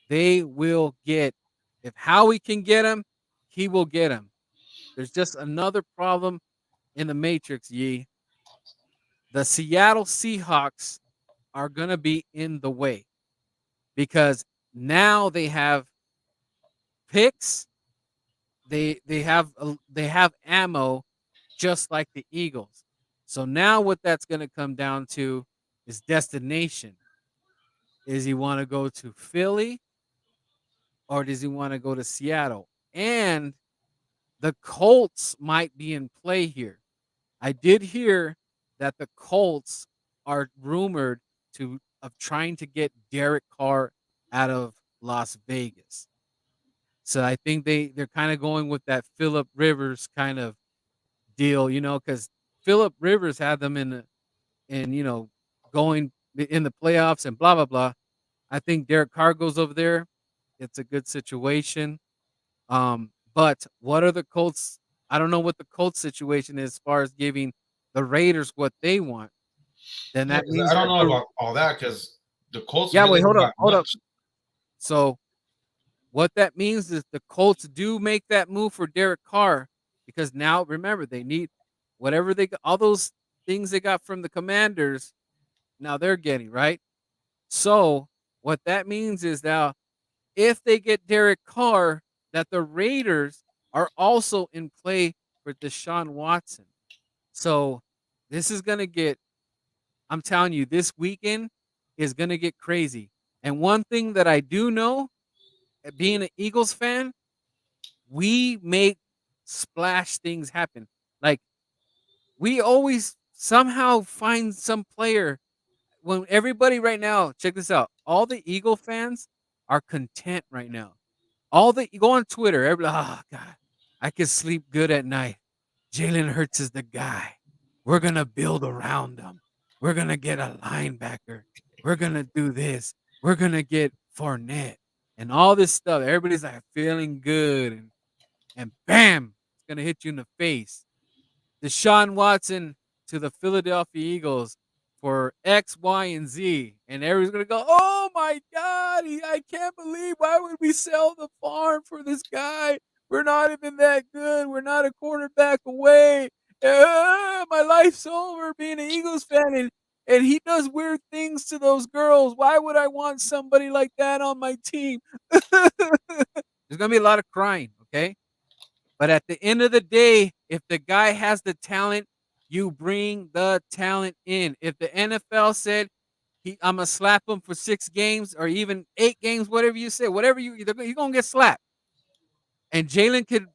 They will get if Howie can get him, he will get him. There's just another problem in the matrix, Yee. The Seattle Seahawks are going to be in the way because now they have picks, they have ammo just like the Eagles. So now what that's going to come down to is destination. Is he want to go to Philly or does he want to go to Seattle? And the Colts might be in play here. I did hear that the Colts are rumored to of trying to get Derek Carr out of Las Vegas. So I think they're kind of going with that Philip Rivers kind of deal, because Philip Rivers had them in going in the playoffs and blah blah blah. I think Derek Carr goes over there. It's a good situation. But what are the Colts? I don't know what the Colts situation is as far as giving the Raiders what they want. Then Yeah, that because I means don't that know the about all that because the Colts yeah, really wait, don't got hold up. much. So what that means is the Colts do make that move for Derek Carr because now remember they need whatever they got, all those things they got from the Commanders. Now they're getting right. So what that means is now if they get Derek Carr, that the Raiders are also in play for Deshaun Watson. So this is gonna get. I'm telling you, this weekend is gonna get crazy. And one thing that I do know, being an Eagles fan, we make splash things happen. Like we always somehow find some player when everybody right now, check this out. All the Eagle fans are content right now. All the you go on Twitter, everybody, oh God, I can sleep good at night. Jalen Hurts is the guy. We're gonna build around him. We're gonna get a linebacker. We're gonna do this. We're gonna get Fournette and all this stuff. Everybody's like feeling good, and bam, it's gonna hit you in the face. Deshaun Watson to the Philadelphia Eagles for X, Y, and Z. And everyone's going to go, oh my God, I can't believe why would we sell the farm for this guy? We're not even that good. We're not a quarterback away. My life's over being an Eagles fan. And he does weird things to those girls. Why would I want somebody like that on my team? There's going to be a lot of crying, okay? But at the end of the day, if the guy has the talent, you bring the talent in. If the NFL said I'm gonna slap him for 6 games or even 8 games, whatever you say, whatever you're gonna get slapped. And Jalen could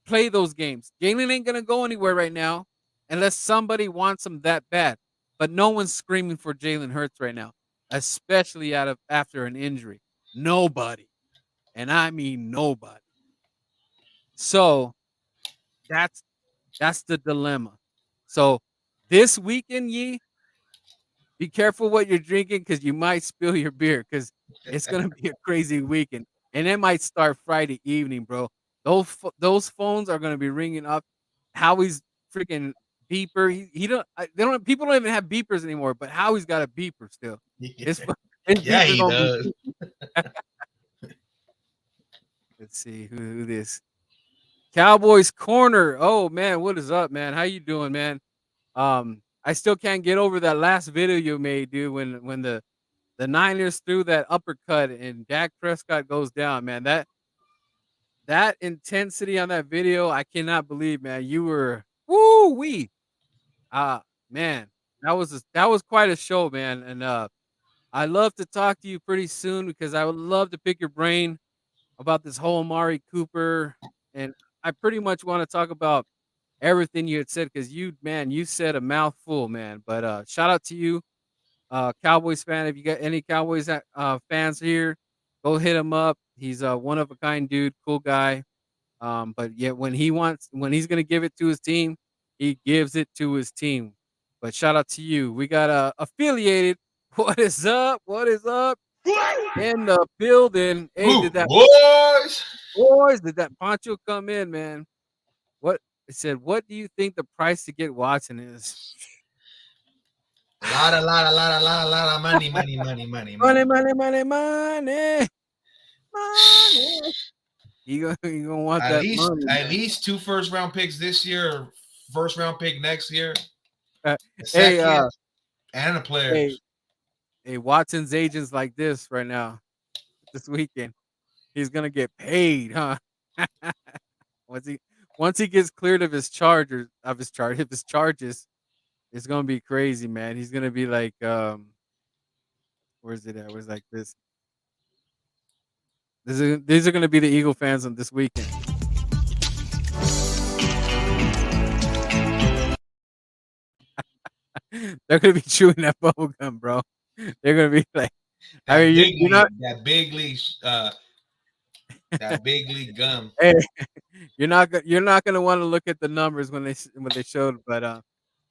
play those games. Jalen ain't gonna go anywhere right now unless somebody wants him that bad. But no one's screaming for Jalen Hurts right now, especially out of after an injury. Nobody, and I mean nobody. So that's That's the dilemma. So this weekend, Yee, be careful what you're drinking because you might spill your beer because it's gonna be a crazy weekend, and it might start Friday evening, bro. Those phones are gonna be ringing up. Howie's freaking beeper. He don't. They don't. People don't even have beepers anymore. But Howie's got a beeper still. His his Yeah, beeper he gonna be. does. Let's see who this Cowboys corner. Oh man, what is up, man? How you doing, man? I still can't get over that last video you made, dude. When the Niners threw that uppercut and Dak Prescott goes down, man. That intensity on that video, I cannot believe, man. You were woo wee. Man, that was quite a show, man. And I love to talk to you pretty soon because I would love to pick your brain about this whole Amari Cooper, and I pretty much want to talk about everything you had said because you said a mouthful, man. But shout out to you, Cowboys fan. If you got any Cowboys fans here, go hit him up. He's a one of a kind dude, cool guy. But yet when he's gonna give it to his team, he gives it to his team. But shout out to you. We got affiliated. What is up? What is up? In the building. Hey, Woo, boys! did that Poncho come in, man? What it said, what do you think the price to get Watson is? Lot of money, money, money, money, Money, money. money, money, money, money. You gonna want that money, At man. least 2 first round picks this year, first round pick next year, Uh, a hey, second, and a player. hey, hey, Watson's agent's like this right now. This weekend, he's gonna get paid, huh? once he once he gets cleared of his charges, it's gonna be crazy, man. He's gonna be like, where's it at? Where's like this? These are gonna be the Eagle fans on this weekend. They're gonna be chewing that bubble gum, bro. They're gonna be like, I That mean, big you're not. league, that big league gum. Hey, you're not gonna want to look at the numbers when they showed, but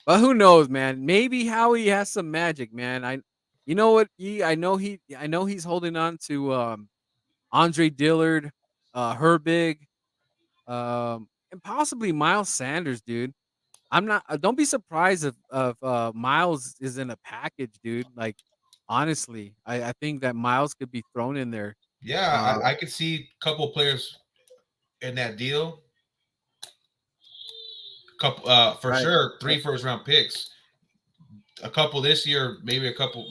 who knows, man? Maybe Howie has some magic, man. You know what? I know he's holding on to Andre Dillard, Herbig, and possibly Miles Sanders, dude. I'm not. Don't be surprised if Miles is in a package, dude. Like honestly, I think that Miles could be thrown in there. Yeah, Uh, I could see a couple players in that deal. Couple, for right. sure, Right. 3 first round picks. A couple this year, maybe a couple,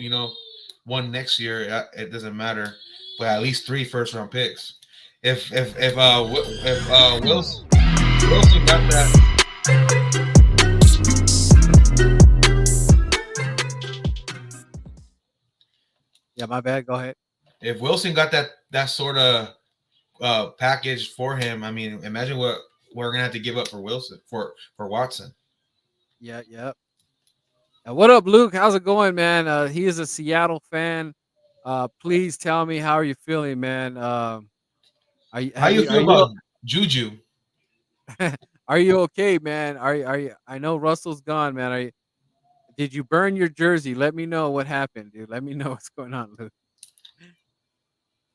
one next year. It doesn't matter, but at least 3 first round picks. If Wilson got that, Yeah, my bad. Go ahead. if Wilson got that sort of package for him, I mean, imagine what we're gonna have to give up for Wilson for Watson. Yeah, yeah. What up, Luke? How's it going, man? He is a Seattle fan. Please tell me how are you feeling, man? How you are feel you about Juju? are you okay, man? Are you? I know Russell's gone, man. Did you burn your jersey? Let me know what happened, dude. Let me know what's going on, Luke.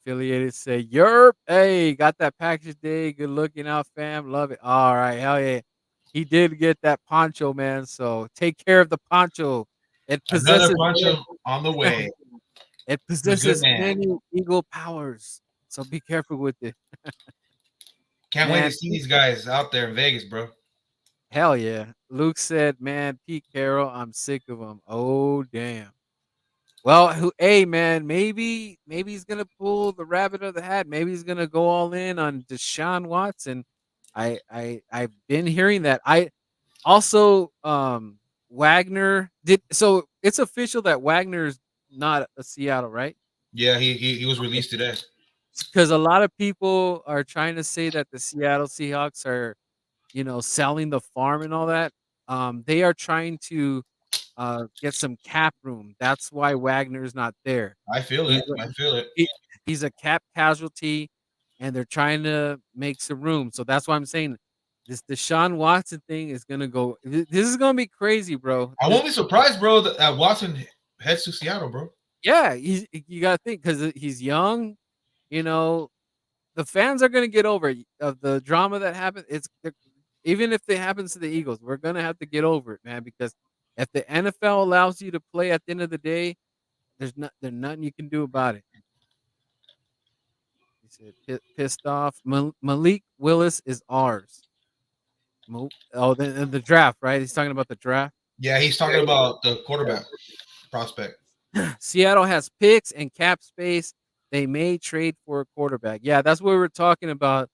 Affiliated say, "Yerp, hey, got that package day. Good looking out, fam. Love it. All right, hell yeah." He did get that poncho, man. So take care of the poncho. It Another possesses Pancho on the way. it To the good possesses man. many eagle powers. So be careful with it, Can't wait to man. see these guys out there in Vegas, bro. Hell yeah. Luke said, "Man, Pete Carroll, I'm sick of him." Oh damn. Well, hey man, maybe he's gonna pull the rabbit of the hat. Maybe he's gonna go all in on Deshaun Watson. I've been hearing that. I also Wagner did so. It's official that Wagner's not a Seattle, right? Yeah, he was released today. Because a lot of people are trying to say that the Seattle Seahawks are, selling the farm and all that. They are trying to get some cap room. That's why Wagner's not there. I feel He's it. I feel it. he, he's a cap casualty, and they're trying to make some room. So that's why I'm saying this Deshaun Watson thing is gonna go. This is gonna be crazy, bro. I won't be surprised, bro, that Watson heads to Seattle, bro. Yeah, you gotta think because he's young. You know, the fans are gonna get over it, of the drama that happened. Even if it happens to the Eagles, we're gonna have to get over it, man. Because if the NFL allows you to play at the end of the day, there's nothing you can do about it. He said, pissed off. Malik Willis is ours. Oh, the draft, right? He's talking about the draft. Yeah, he's talking about the quarterback prospect. Seattle has picks and cap space. They may trade for a quarterback. Yeah, that's what we were talking about.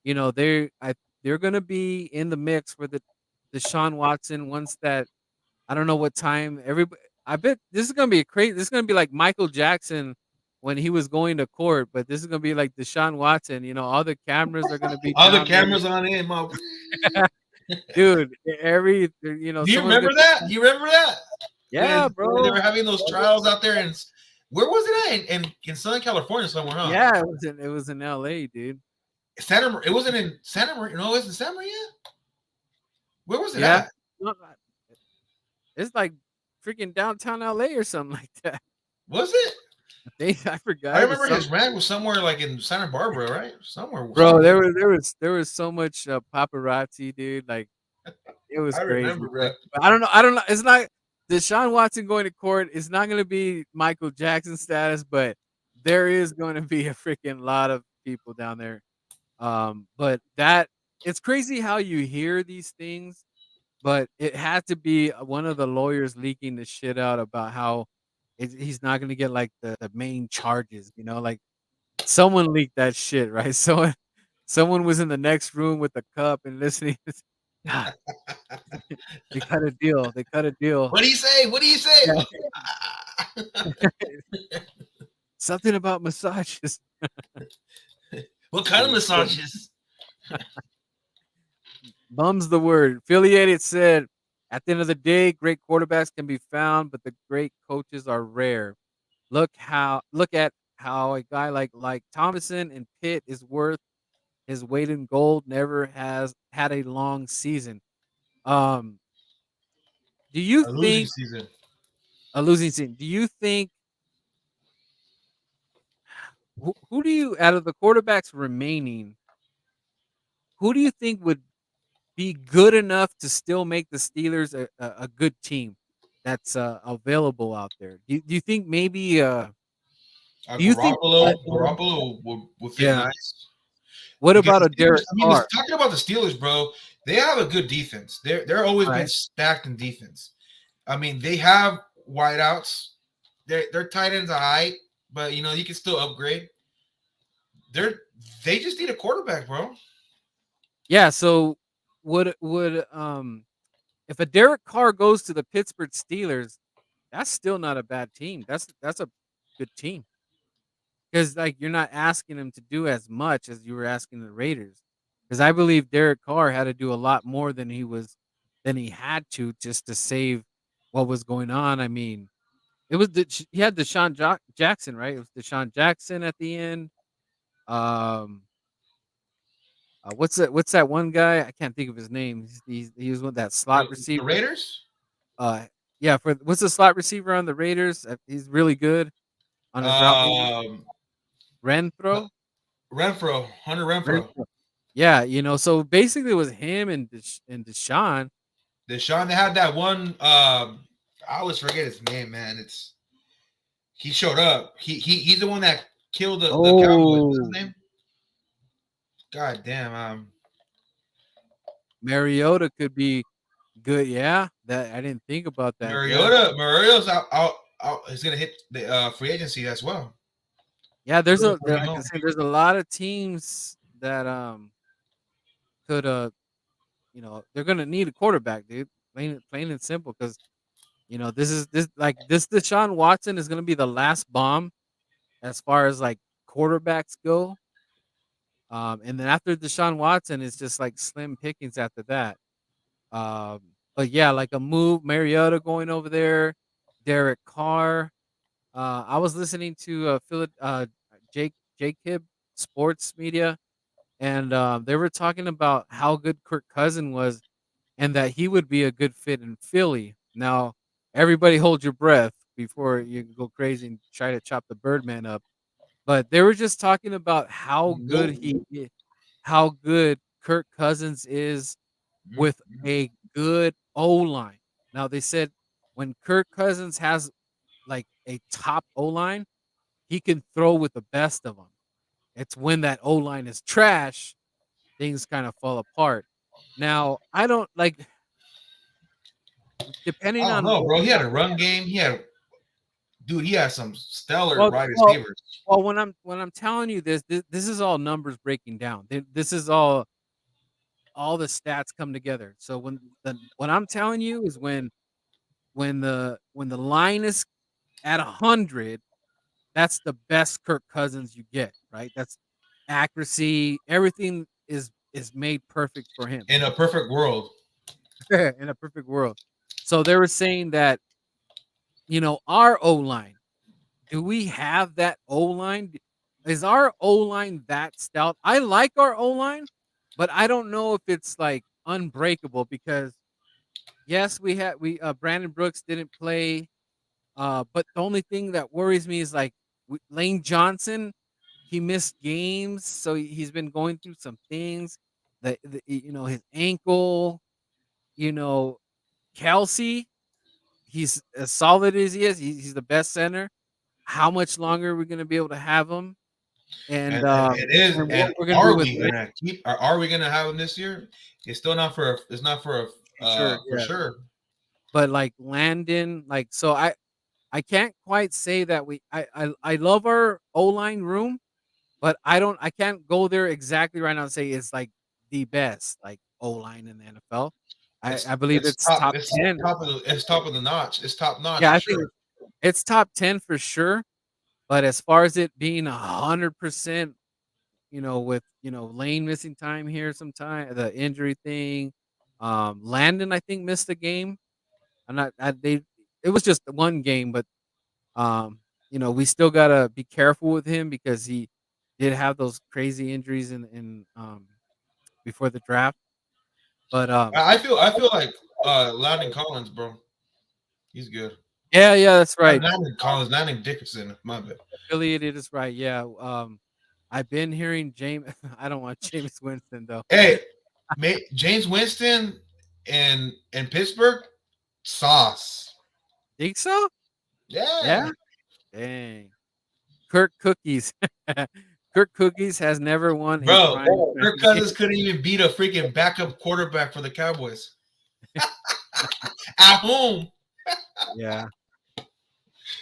They're going to be in the mix for the Deshaun Watson once that I don't know what time everybody. I bet this is going to be a crazy. This is going to be like Michael Jackson when he was going to court, but this is going to be like Deshaun Watson. All the cameras are going to be All the down there. cameras on him. Dude, Do you someone's remember gonna. that? You remember that Yeah, when they bro. were having those trials out there? And where was it at? In Southern California somewhere, huh? Yeah, it was in LA, dude. Santa. It wasn't in Santa Maria. No, it was in Santa Maria. Where was it Yeah. at? No, it's like freaking downtown LA or something like that. Was it? I I forgot. It was remember some his rant was somewhere like in Santa Barbara, right? bro. Somewhere. There was so much paparazzi, dude. Like it was I crazy. remember But, that. but I don't know. I don't know. It's not Deshaun Watson going to court. It's not going to be Michael Jackson status, but there is going to be a freaking lot of people down there. But that it's crazy how you hear these things, but it had to be one of the lawyers leaking the shit out about how he's not going to get like the main charges. Like someone leaked that shit, right? Someone was in the next room with the cup and listening. God, they cut a deal. They cut a deal. What do you say? What do you say? Yeah. Something about massages. What kind of massages? Bum's the word. Affiliated said, at the end of the day, great quarterbacks can be found, but the great coaches are rare. Look at how a guy like Thomason and Pitt is worth his weight in gold. Never has had a long season. Um, do you A losing think season. a losing season? Do you think who do you out of the quarterbacks remaining? Who do you think would be good enough to still make the Steelers a good team that's available out there? Do you think maybe do you think Garoppolo would fit yeah? nice What because about the a Steelers. Derek I mean, Carr? talking about the Steelers, bro, they have a good defense. They're always been Right. stacked in defense. I mean, they have wideouts. Their tight ends are high, but you can still upgrade. They're they just need a quarterback, bro. Yeah. So would if a Derek Carr goes to the Pittsburgh Steelers, that's still not a bad team. That's a good team because like you're not asking him to do as much as you were asking the Raiders. Because I believe Derek Carr had to do a lot more than he had to just to save. what was going on. I mean, it was he had Jackson, right? It was Deshaun Jackson at the end. Um, what's that one guy? I can't think of his name. He was with that slot The receiver. Raiders. Uh, yeah, for what's the slot receiver on the Raiders? He's really good on his route running. Um, Renfro. Renfro, Hunter Renfro. Renfro. Yeah, so basically it was him and Deshaun. Deshaun, they had that one. I always forget his name, man. It's he showed up. He's the one that killed the Cowboys. What's his Oh, name? God damn. Mariota could be good. Yeah, that I didn't think about that. Yeah, Mariota's out. He's gonna hit the free agency as well. yeah. Already I can know. say there's a lot of teams that could they're gonna need a quarterback, dude. Plain and simple, because this Deshaun Watson is gonna be the last bomb as far as like quarterbacks go. And then after Deshaun Watson, it's just like slim pickings after that. But yeah, like a move, Mariota going over there, Derek Carr. I was listening to Jacob Sports Media, and they were talking about how good Kirk Cousin was, and that he would be a good fit in Philly. Now, everybody hold your breath before you go crazy and try to chop the Birdman up. But they were just talking about Nope. how good Kirk Cousins is with Mhm. a good O line. Now they said when Kirk Cousins has like a top O line, he can throw with the best of them. It's when that O line is trash, things kind of fall apart. Now I don't like I depending don't on know, bro. He had a run game. He had some stellar well, wide well, receivers. when I'm telling you this is all numbers breaking down. This is all the stats come together. So what I'm telling you is when the line is at 100, that's the best Kirk Cousins you get, right? That's accuracy, everything is made perfect for him In a perfect world. in a perfect world. So they were saying that, our O line, do we have that O line? Is our O line that stout? I like our O line, but I don't know if it's like unbreakable because yes, we Brandon Brooks didn't play. But the only thing that worries me is like Lane Johnson. He missed games, so he's been going through some things. His ankle. You know, Kelsey. He's as solid as he is. He's the best center. How much longer are we going to be able to have him? And And it is. and what And we're going to do are with we Lane, gonna keep? Are we gonna have him this year? It's still not for. It's not for for sure, for yeah. sure. But like Landon, like so, I can't quite say that I love our O line room. But I can't go there exactly right now and say it's like the best like O line in the NFL. I believe It's it's top. top 10. It's top of the notch. It's top notch Yeah, for I think sure. it's top 10 for sure. But as far as it being 100%, with Lane missing time here, sometime the injury thing, Landon I think missed a game. I'm not. They It was just one game, but we still gotta be careful with him because he did have those crazy injuries in before the draft. But I feel like Landon Collins, bro. He's good. yeah, yeah, that's Not right. Landon Collins, Landon Dickerson. My bad. Affiliated is right. Yeah. I've been hearing James. I don't want James Winston though. Hey, James Winston in Pittsburgh, sauce. Think so? Yeah, Yeah. Dang. Kirk Cookies. Kirk Cookies has never won a bro. prime time Kirk game. Cousins couldn't even beat a freaking backup quarterback for the Cowboys at home. Yeah.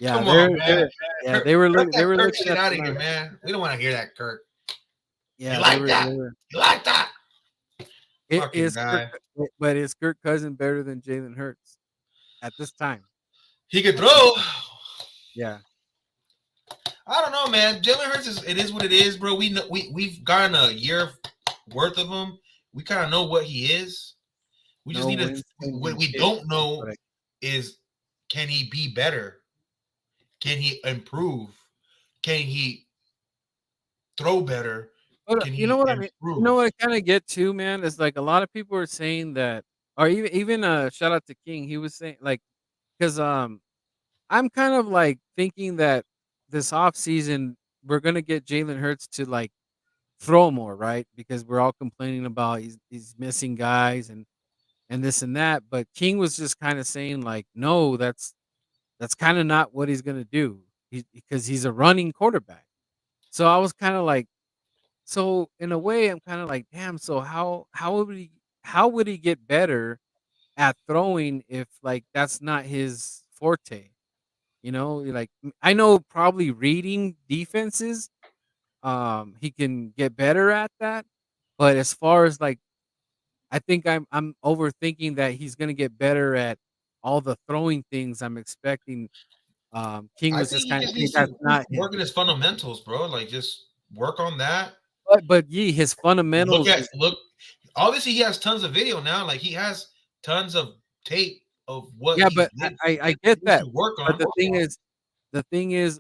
Yeah. Come on, man. Yeah. Kirk, They were cut looking. They that were Kirk looking shit at out the of here, line. man. We don't want to hear that, Kirk. You Yeah. They like were. that? They were. You like that? It Fucking is Kirk, guy. but is Kirk Cousin better than Jalen Hurts at this time? He could At this throw. time. Yeah. I don't know, man. Jalen Hurts is what it is, bro. We know we've gotten a year worth of him. We kind of know what he is. We just No need to. wins, What changing we shit. don't That's know what I is Can he be better? Can he improve? Can he throw better? But, Can you know he what I mean? You know improve? what I kinda get too, man, is, like, a lot of people are saying that, or even shout out to King, he was saying, like, 'cause, I'm kind of, like, thinking that this offseason, we're gonna get Jalen Hurts to, like, throw more, right? Because we're all complaining about he's missing guys and this and that, but King was just kinda saying, like, "No, that's kinda not what he's gonna do." Because he's a running quarterback. So I was kinda like, so in a way, I'm kinda like, "Damn, so how would he get better at throwing if, like, that's not his forte?" You know, like, I know probably reading defenses, he can get better at that, but as far as, like, I think I'm overthinking that he's gonna get better at all the throwing things I'm expecting. King I was think just he kinda just saying needs to that's not him. work on his fundamentals, bro. Like just work on that. But Yee, his Look fundamentals at is look. Obviously, he has tons of video now. Like he has tons of tape of what yeah, he's but did. I get He needs that, to work but on. the thing is,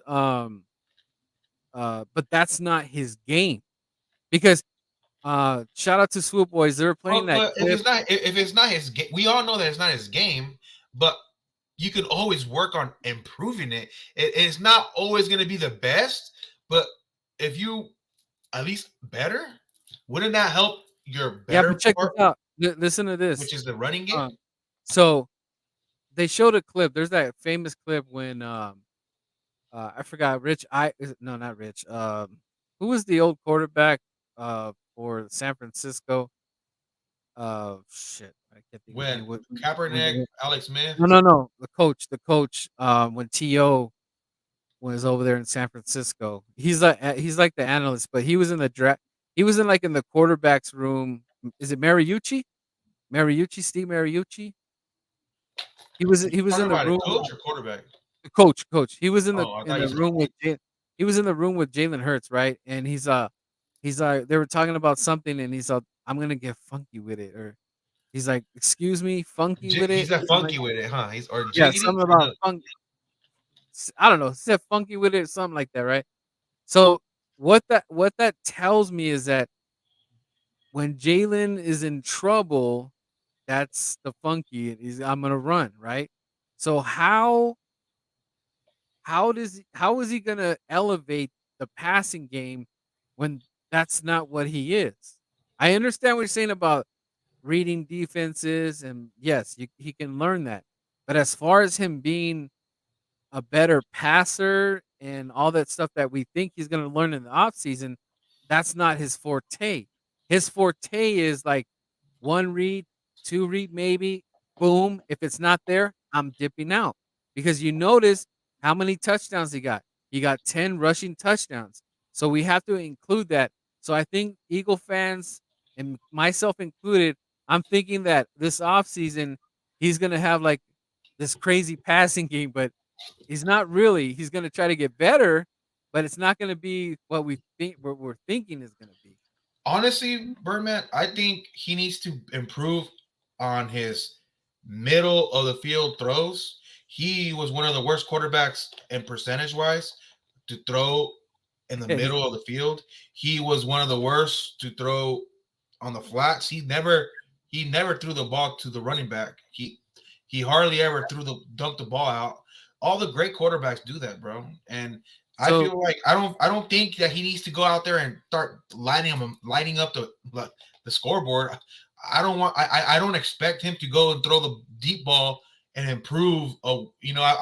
but that's not his game because, shout out to Swoop Boys, they were playing that But clip. if it's not his game, we all know that it's not his game. But you can always work on improving it. It's not always going to be the best, but if you at least better, wouldn't that help your Yeah, but better check this part, out. Listen to this. which is the running game? Um, so they showed a clip. There's that famous clip when, I forgot Rich I is it no, not Rich, who was the old quarterback, for San Francisco? Shit, I can't think of his When name. When Kaepernick, they Alex Smith, no, the coach, when T.O. was over there in San Francisco. He's like the analyst, but he was in the draft. He was in, like, in the quarterback's room. Is it Mariucci? Mariucci, Steve Mariucci? He was talking in the about a room with coach or quarterback. the coach. He was in the Oh, I in thought you the said room coach. with Ja he was in the room with Jalen Hurts, right? And they were talking about something, and he's like, "I'm gonna get funky with it," or he's like, "Excuse me, funky with He it?" said Something like, funky with it, huh? He's or yeah, jiggity. something about I don't know, he said funky with it, something like that, right? So, what that tells me is that when Jalen is in trouble, that's the funky, "I'm gonna run," right? So how is he gonna elevate the passing game when that's not what he is? I understand what you're saying about reading defenses, and yes, he can learn that. But as far as him being a better passer and all that stuff that we think he's gonna learn in the offseason, that's not his forte. His forte is, like, 1 read, 2 read maybe, boom, if it's not there, I'm dipping out. Because you notice how many touchdowns he got. He got 10 rushing touchdowns. So we have to include that. So I think Eagle fans, and myself included, I'm thinking that this offseason, he's gonna have, like, this crazy passing game, but he's not really. He's gonna try to get better, but it's not gonna be what we're thinking is gonna be. Honestly, Birdman, I think he needs to improve on his middle of the field throws. He was one of the worst quarterbacks in percentage wise to throw in the He's middle of the field. He was one of the worst to throw on the flats. He never threw the ball to the running back. He hardly ever threw the dunked the ball out. All the great quarterbacks do that, bro. And I so feel like I don't think that he needs to go out there and start lining up the scoreboard. I don't expect him to go and throw the deep ball and improve. I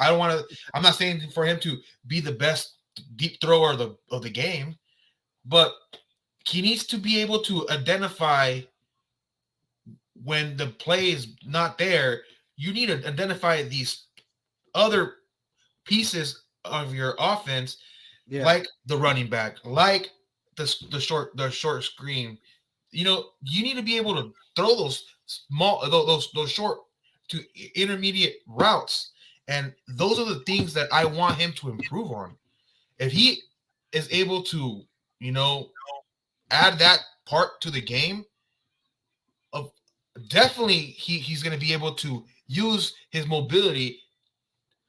don't want to. I'm not saying for him to be the best deep thrower of the game, but he needs to be able to identify when the play is not there. You need to identify these other pieces of your offense, yeah. like the running back, like the short screen. You need to be able to throw those small those short to intermediate routes, and those are the things that I want him to improve on. If he is able to, you know, add that part to the game, of definitely he's going to be able to use his mobility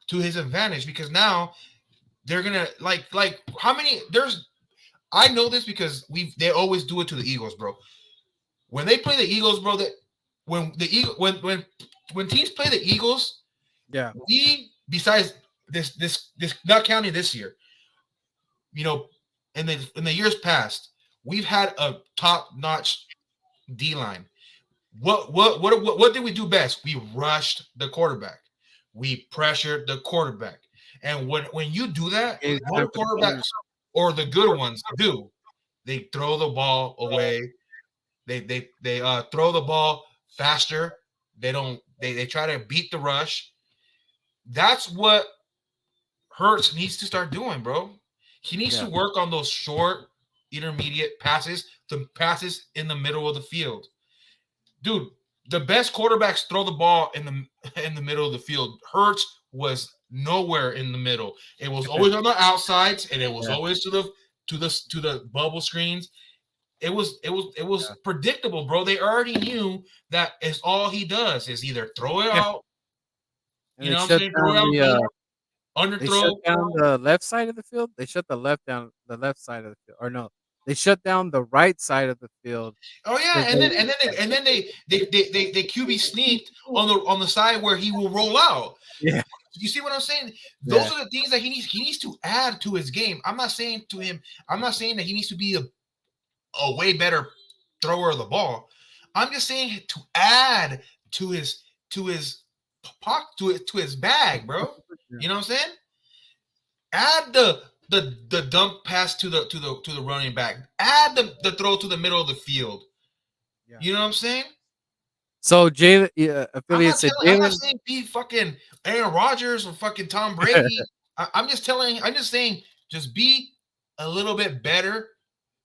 to his advantage because now they're gonna like how many there's I know this because they always do it to the Eagles, bro. When they play the Eagles, bro, that when the Eagle when teams play the Eagles, Yeah. we besides this not counting this year, you know, in the years past, we've had a top notch D line. What did we do best? We rushed the quarterback. We pressured the quarterback. And when you do that, Gave what time do for the game. quarterbacks or the good ones do? They throw the ball away. They throw the ball faster. They try to beat the rush. That's what Hurts needs to start doing, bro. He needs to Yeah. work on those short, intermediate passes, the passes in the middle of the field. Dude, the best quarterbacks throw the ball in the middle of the field. Hurts was nowhere in the middle. It was always on the outsides, and it was Yeah. always to the bubble screens. It was Yeah. predictable, bro. They already knew that is all he does is either throw it Yeah. out, And you know what I'm saying? Throw it out deep, they shut underthrow. down the left side of the field. They shut the left side of the field. Or no, they shut down the right side of the field Oh yeah, because and then and then they, and then they QB sneaked on the side where he will roll out. yeah, You see what I'm saying? yeah, Those are the things that he needs to add to his game. I'm not saying to him, I'm not saying that he needs to be a way better thrower of the ball. I'm just saying to add to his pocket to his bag, bro. yeah, You know what I'm saying? Add the dump pass to the running back. Add the throw to the middle of the field. yeah. You know what I'm saying? So Jalen, I'm affiliate not said telling. I'm not Jalen. saying be fucking Aaron Rodgers or fucking Tom Brady. I'm just telling. I'm just saying. Just be a little bit better.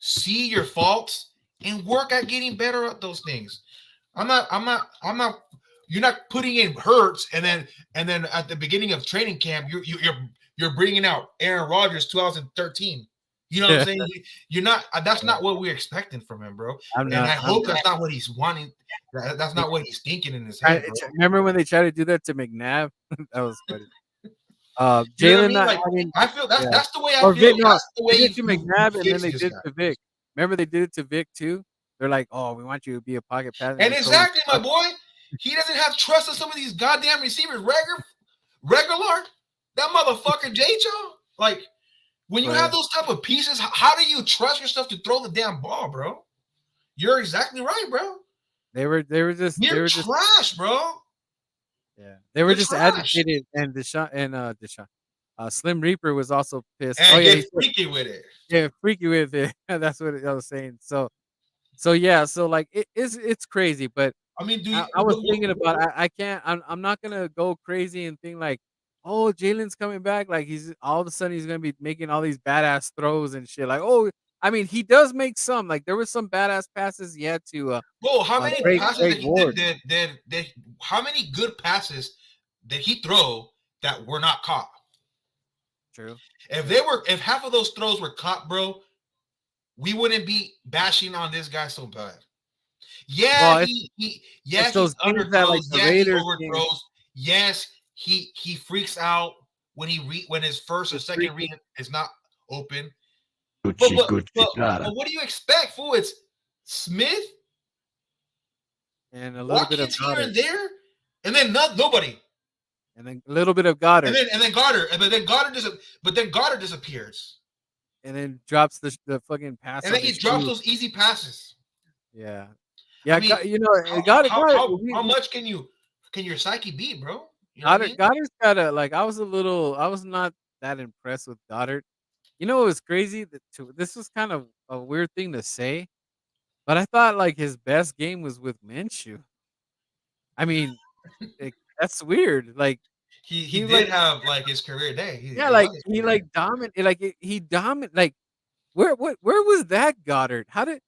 See your faults and work at getting better at those things. I'm not. I'm not. I'm not. You're not putting in Hurts and then at the beginning of training camp, you're bringing out Aaron Rodgers 2013. You know what I'm Yeah, saying? You're not. That's not what we're expecting from him, bro. I'm And I not. I'm hope that's not what he's wanting. That's not. not what he's thinking in his head, bro. Remember when they tried to do that to McNabb? That was funny. You know what I Jalen mean? not Like having, I feel that's yeah. that's the way I Or feel. Vic, no, That's the way they did you it to you McNabb, and then fix they this did guy. it to Vic. Remember they did it to Vic too? They're like, "Oh, we want you to be a pocket passer," and And they told him, exactly, my boy, he doesn't have trust in some of these goddamn receivers. Regular, that motherfucker J-Cho. Like when you have but those type of pieces, how do you trust yourself to throw the damn ball, bro? You're exactly right, bro. they You're were just trash, bro. yeah, they were You're just trash. agitated, and Deshaun, Slim Reaper was also pissed. Oh And yeah, get he said, freaky with it. yeah, freaky with it. That's what I was saying. So yeah, so like it's crazy, but I mean, do I was you? thinking about I can't I'm not gonna go crazy and think like, oh, Jalen's coming back. Like he's all of a sudden he's gonna be making all these badass throws and shit. Like, oh, I mean, he does make some. Like there was some badass passes he had to Bro, how many Greg passes Greg did he Ward. did how many good passes did he throw that were not caught? True. If True. if half of those throws were caught, bro, we wouldn't be bashing on this guy so bad. Yeah, Well, yeah, it's he those games that like underthrows. the Yeah, he Raiders game, overthrows. Yes, he freaks out when his first or his second freaking read is not open. But Gucci, but Gucci, but Prada. but what do you expect, fool? It's Smith, and a little bit of Watkins here Goddard, and there, and then nobody. and then a little bit of And Goddard, then Goddard, but then Goddard disappears, and then drops the fucking pass and then on he his drops shoe. those easy passes. Yeah, I yeah. mean, You know, how Goddard, how Goddard, how, how much can your psyche beat, bro? You know what I mean? Goddard's got a like. I was not that impressed with Goddard. You know, it was crazy. This was kind of a weird thing to say, but I thought like his best game was with Minshew. I mean, that's weird. Like He he did like have like his career day. yeah, It was like his he career day. like dominant like he dominant like where was that Goddard? How did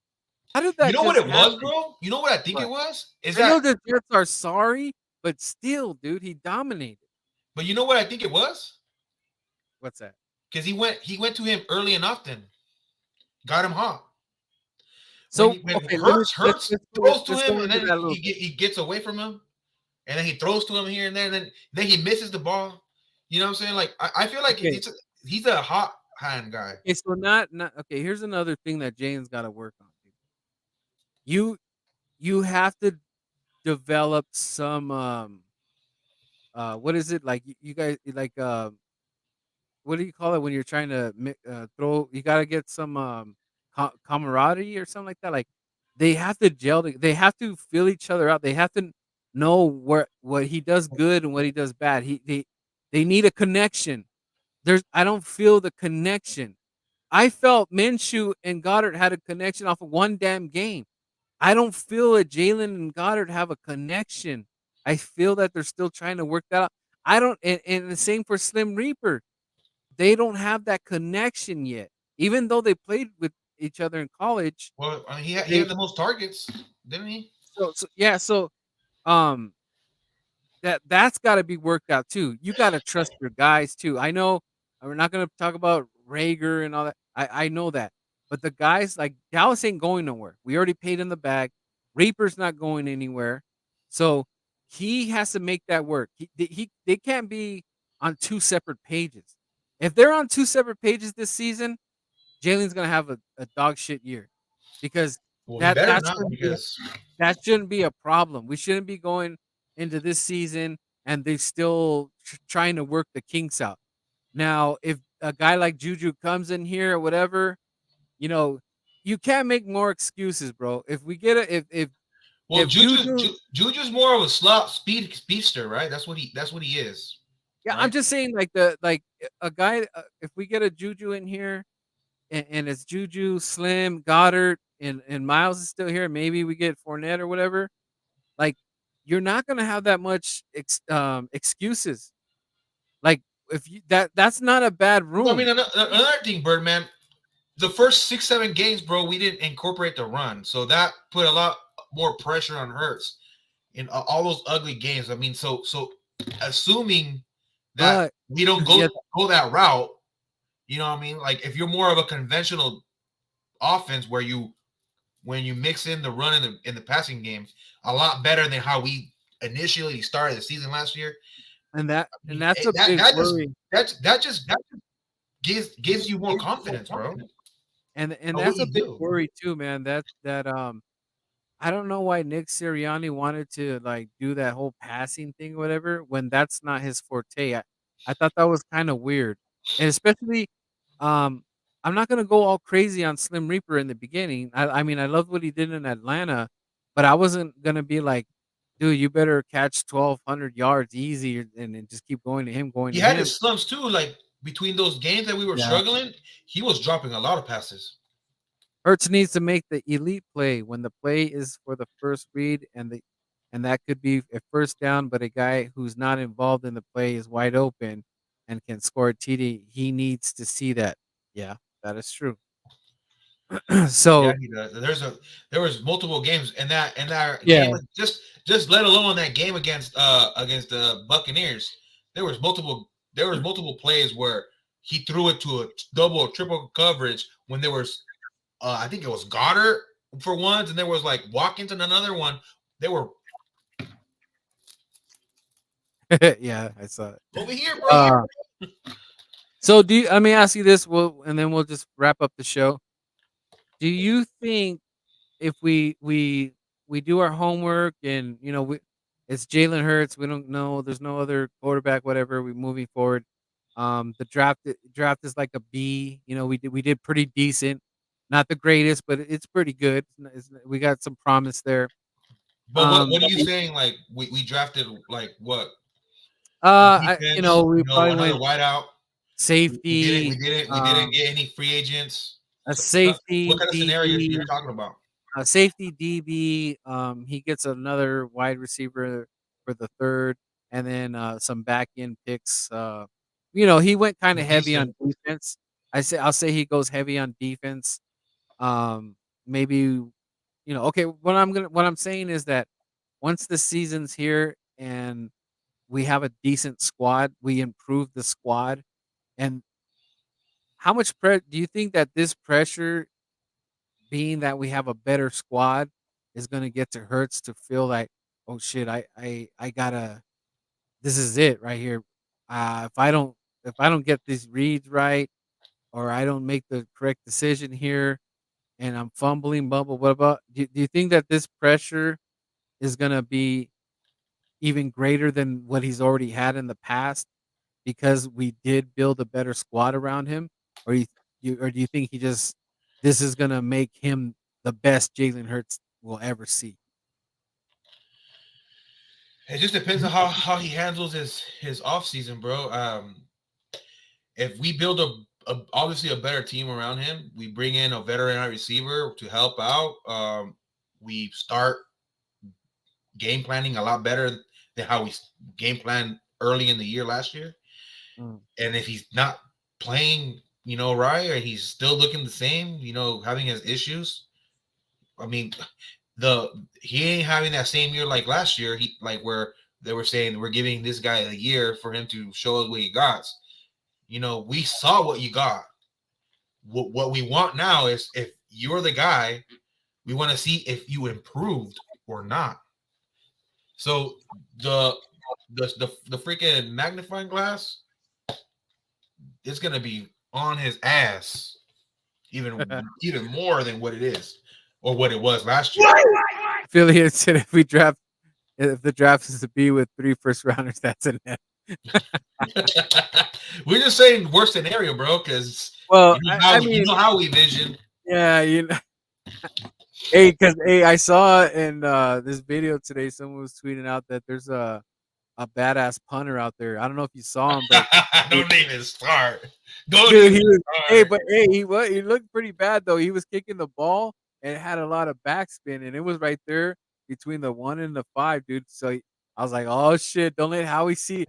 You that know what just it was, happen? bro? You know what I think it What? was? Is I know that the Jets are sorry, but still, dude, he dominated. but you know what I think it was? What's that? Because he went to him early and often, got him hot. When So when okay, Hurts throws to let's him go and into then that a little he bit. he gets away from him and then he throws to him here and there and then he misses the ball. You know what I'm saying? Like I feel like Okay, he's a hot hand guy. okay, so not okay, here's another thing that Jalen's gotta work on, dude. You you have to develop some, what is it? Like, you guys like, what do you call it when you're trying to throw you gotta get some, camaraderie or something like that, like, they have to they have to feel each other out, they have to know where what he does good and what he does bad, they need a connection. I don't feel the connection. I felt Minshew and Goddard had a connection off of one damn game. I don't feel that Jalen and Goddard have a connection. I feel that they're still trying to work that out. I don't and the same for Slim Reaper. They don't have that connection yet. Even though they played with each other in college, Well, I mean, he they had the most targets, didn't he? yeah, um that's gotta be worked out too. You gotta trust your guys too. I know we're not gonna talk about Rager and all that. I know that. But the guys like Dallas ain't going nowhere. We already paid in the bag. Reaper's not going anywhere. So he has to make that work. They can't be on two separate pages. If they're on two separate pages this season, Jalen's gonna have a dog shit year because Well, he that better that not shouldn't be because that shouldn't be a problem. We shouldn't be going into this season and they still trying to work the kinks out. Now, if a guy like Juju comes in here or whatever, you know, you can't make more excuses, bro. If we get a well, if Juju, Juju's more of a slot speedster, right? That's what he is, yeah, I'm right? just saying like a guy if we get a Juju in here and it's Juju, Slim, Goddard, and Miles is still here, maybe we get Fournette or whatever. Like you're not gonna have that much excuses. Like if you that's not a bad Well, I mean, room. another thing, Birdman. The first 6 7 games, bro, we didn't incorporate the run, so that put a lot more pressure on Hurts in all those ugly games. I mean, so assuming that But we don't yeah, go that route, you know what I mean? Like if you're more of a conventional offense where you when you mix in the run in the passing game a lot better than how we initially started the season last year. I and mean, that's a that big that just worry. that just gives you more confidence, bro. And Know what that's a you big do. worry too, man. That I don't know why Nick Sirianni wanted to like do that whole passing thing, or whatever, when that's not his forte. I thought that was kind of weird, and especially, um, I'm not gonna go all crazy on Slim Reaper in the beginning. I mean, I loved what he did in Atlanta, but I wasn't gonna be like, dude, you better catch 1,200 yards easy, and just keep going to him, going He to had him. his slumps too. Like between those games that we were Yeah. struggling, he was dropping a lot of passes. Hurts needs to make the elite play when the play is for the first read and that could be a first down, but a guy who's not involved in the play is wide open and can score a TD. He needs to see that. Yeah, that is true. Yeah, So he does. There was multiple games in that yeah, game, just let alone that game against the Buccaneers. There was multiple plays where he threw it to a double or triple coverage when there was I think it was Goddard for once, and there was like Watkins and another one. They were yeah, I saw it. over here, bro. Uh, so let me ask you this, and then we'll just wrap up the show. Do you think if we do our homework and it's Jalen Hurts, we don't know, there's no other quarterback, whatever, we moving forward. The draft is like a B. We did pretty decent, not the greatest, but it's pretty good. We got some promise there. But Um, what are you saying? Like we drafted like what I defense? we probably Another went wideout. safety, We didn't get any free agents. a So what safety kind of scenario DB. you're talking about? Safety DB, he gets another wide receiver for the third, and then some back end picks. He went kind of heavy Decent. on defense. I'll say he goes heavy on defense. Um, maybe okay. What I'm saying is that once the season's here and we have a decent squad, we improve the squad. And how much do you think that this pressure, being that we have a better squad, is gonna get to Hurts to feel like, "Oh shit, I gotta this is it right here." if I don't get these reads right, or I don't make the correct decision here, and I'm fumbling, bubble, what about? Do you think that this pressure is gonna be even greater than what he's already had in the past because we did build a better squad around him, or or do you think he just this is gonna make him the best Jalen Hurts will ever see? It just depends on how he handles his off season, bro. If we build a obviously a better team around him, we bring in a veteran receiver to help out. We start game planning a lot better than how we game planned early in the year last year. Mm. And if he's not playing, right, or he's still looking the same, having his issues. I mean, the he ain't having that same year like last year. He like where they were saying we're giving this guy a year for him to show us what he got. We saw what you got. What we want now is if you're the guy, we want to see if you improved or not. So the the freaking magnifying glass is gonna be on his ass even more than what it is or what it was last year. Affiliate said if the draft is to be with 3 first rounders, that's a net. We're just saying worst scenario, bro, because Well, I you mean, know how we vision. yeah, hey, because hey, I saw in this video today, someone was tweeting out that there's a badass punter out there. I don't know if you saw him, but he, Don't even start. Don't dude, even he was hey, start. but hey, he looked pretty bad though. He was kicking the ball and it had a lot of backspin, and it was right there between the 1 and the 5, dude. So I was like, "Oh shit, don't let Howie see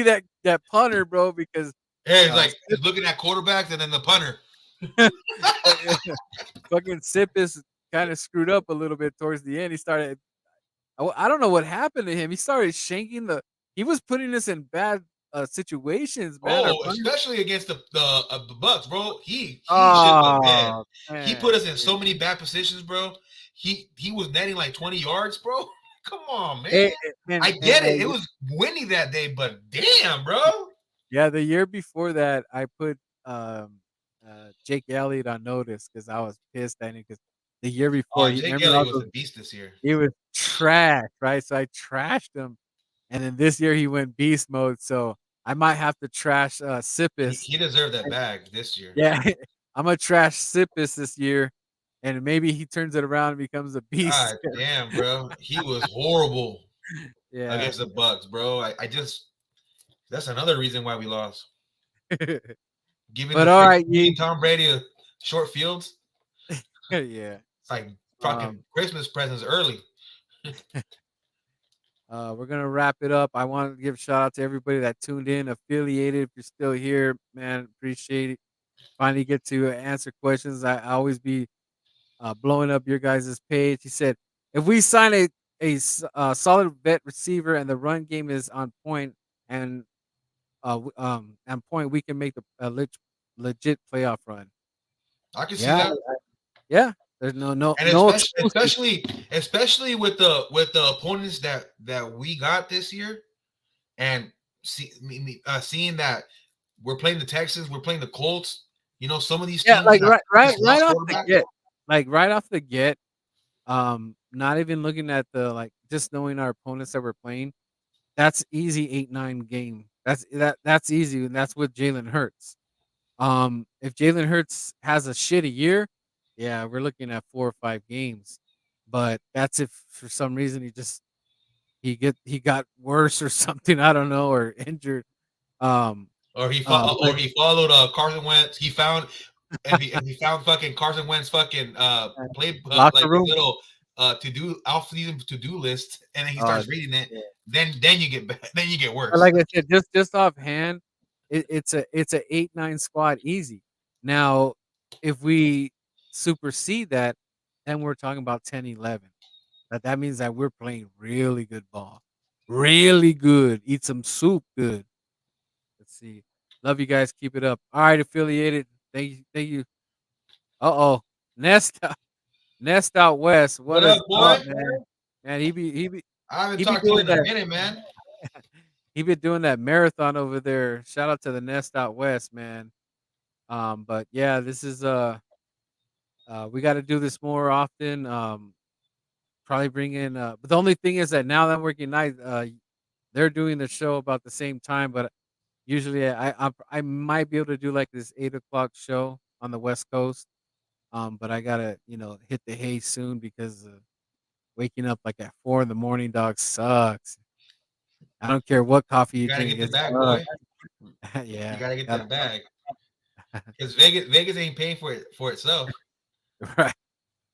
that punter, bro, because Yeah, he's uh like he's looking at quarterbacks and then the punter. fucking Sipis kind of screwed up a little bit towards the end. He started I don't know what happened to him. He started shanking he was putting us in bad situations, man. Our Oh, punter. especially against the Bucks, bro. He shit the bed. Oh, He put man. us in so many bad positions, bro. He was netting like 20 yards, bro. Come on, man. Hey, I and get it. It was windy that day, but damn, bro. yeah, the year before that, I put Jake Elliott on notice because I was pissed at him because the year before, he Jake remember Elliott all was those a beast this year. he was trash, right? So I trashed him, and then this year he went beast mode. So I might have to trash He, Sipis. he deserved that bag this year. Yeah, I'm gonna trash Sipis this year, and maybe he turns it around and becomes a beast. God damn, bro. He was horrible Yeah. against the Bucks, bro. I just that's another reason why we lost. Giving the But all right, freaking Tom Brady a short fields. yeah. It's like fucking Um, Christmas presents early. we're gonna wrap it up. I want to give a shout out to everybody that tuned in, affiliated. If you're still here, man, appreciate it. Finally get to answer questions. I always be blowing up your guys' page. He said, if we sign solid vet receiver and the run game is on point and on point, we can make legit playoff run. I can see Yeah, that. yeah. There's no And no especially excuses. especially especially with the opponents that we got this year and seeing that we're playing the Texans, we're playing the Colts. Some of these Yeah, teams like that just right lost off the quarterback. get, like right off the get. Not even looking at just knowing our opponents that we're playing. That's easy 8-9 game. That's easy, and that's with Jalen Hurts. If Jalen Hurts has a shitty year, yeah, we're looking at 4 or 5 games. But that's if for some reason he got worse or something, I don't know, or injured. Um, but He followed Carson Wentz. He found fucking Carson Wentz fucking play locker like his room. little to do off season to do list, and then he Uh, starts reading it. yeah. Then you get then you get But worse. like I said, just offhand, it's a 8-9 squad easy. Now, if we supersede that, then we're talking about 10-11. That means that we're playing really good ball. Really good. Eat some soup good. Let's see. Love you guys. Keep it up. All right, affiliated. Thank you. Thank you. Uh-oh. Nest Nest out west. What What is up, boy? up, man? Man, he be I haven't he be talked to you doing in a that. minute, man. he been doing that marathon over there. Shout out to the Nest out west, man. But yeah, this is we got to do this more often. Probably bring in. But the only thing is that now that I'm working night, they're doing the show about the same time. But usually, I might be able to do like this 8 o'clock show on the West Coast. But I gotta hit the hay soon because waking up like at 4 in the morning, dog, sucks. I don't care what coffee You you gotta drink, get the it bag, sucks. boy. You Yeah, gotta get gotta that bag because Vegas ain't paying for itself. right.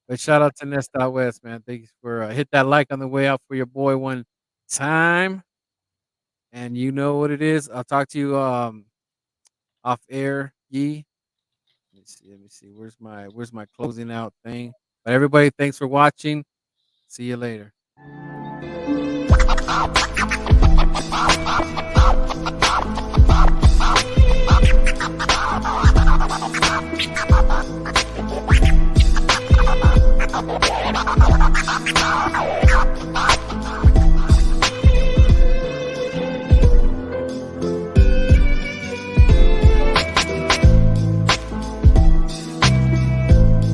But shout out to Nest Out West, man. Thanks for hit that like on the way out for your boy one time, and you know what it is. I'll talk to you off air, Yee. Let me see. Let me see. Where's my closing out thing? But everybody, thanks for watching. See you later.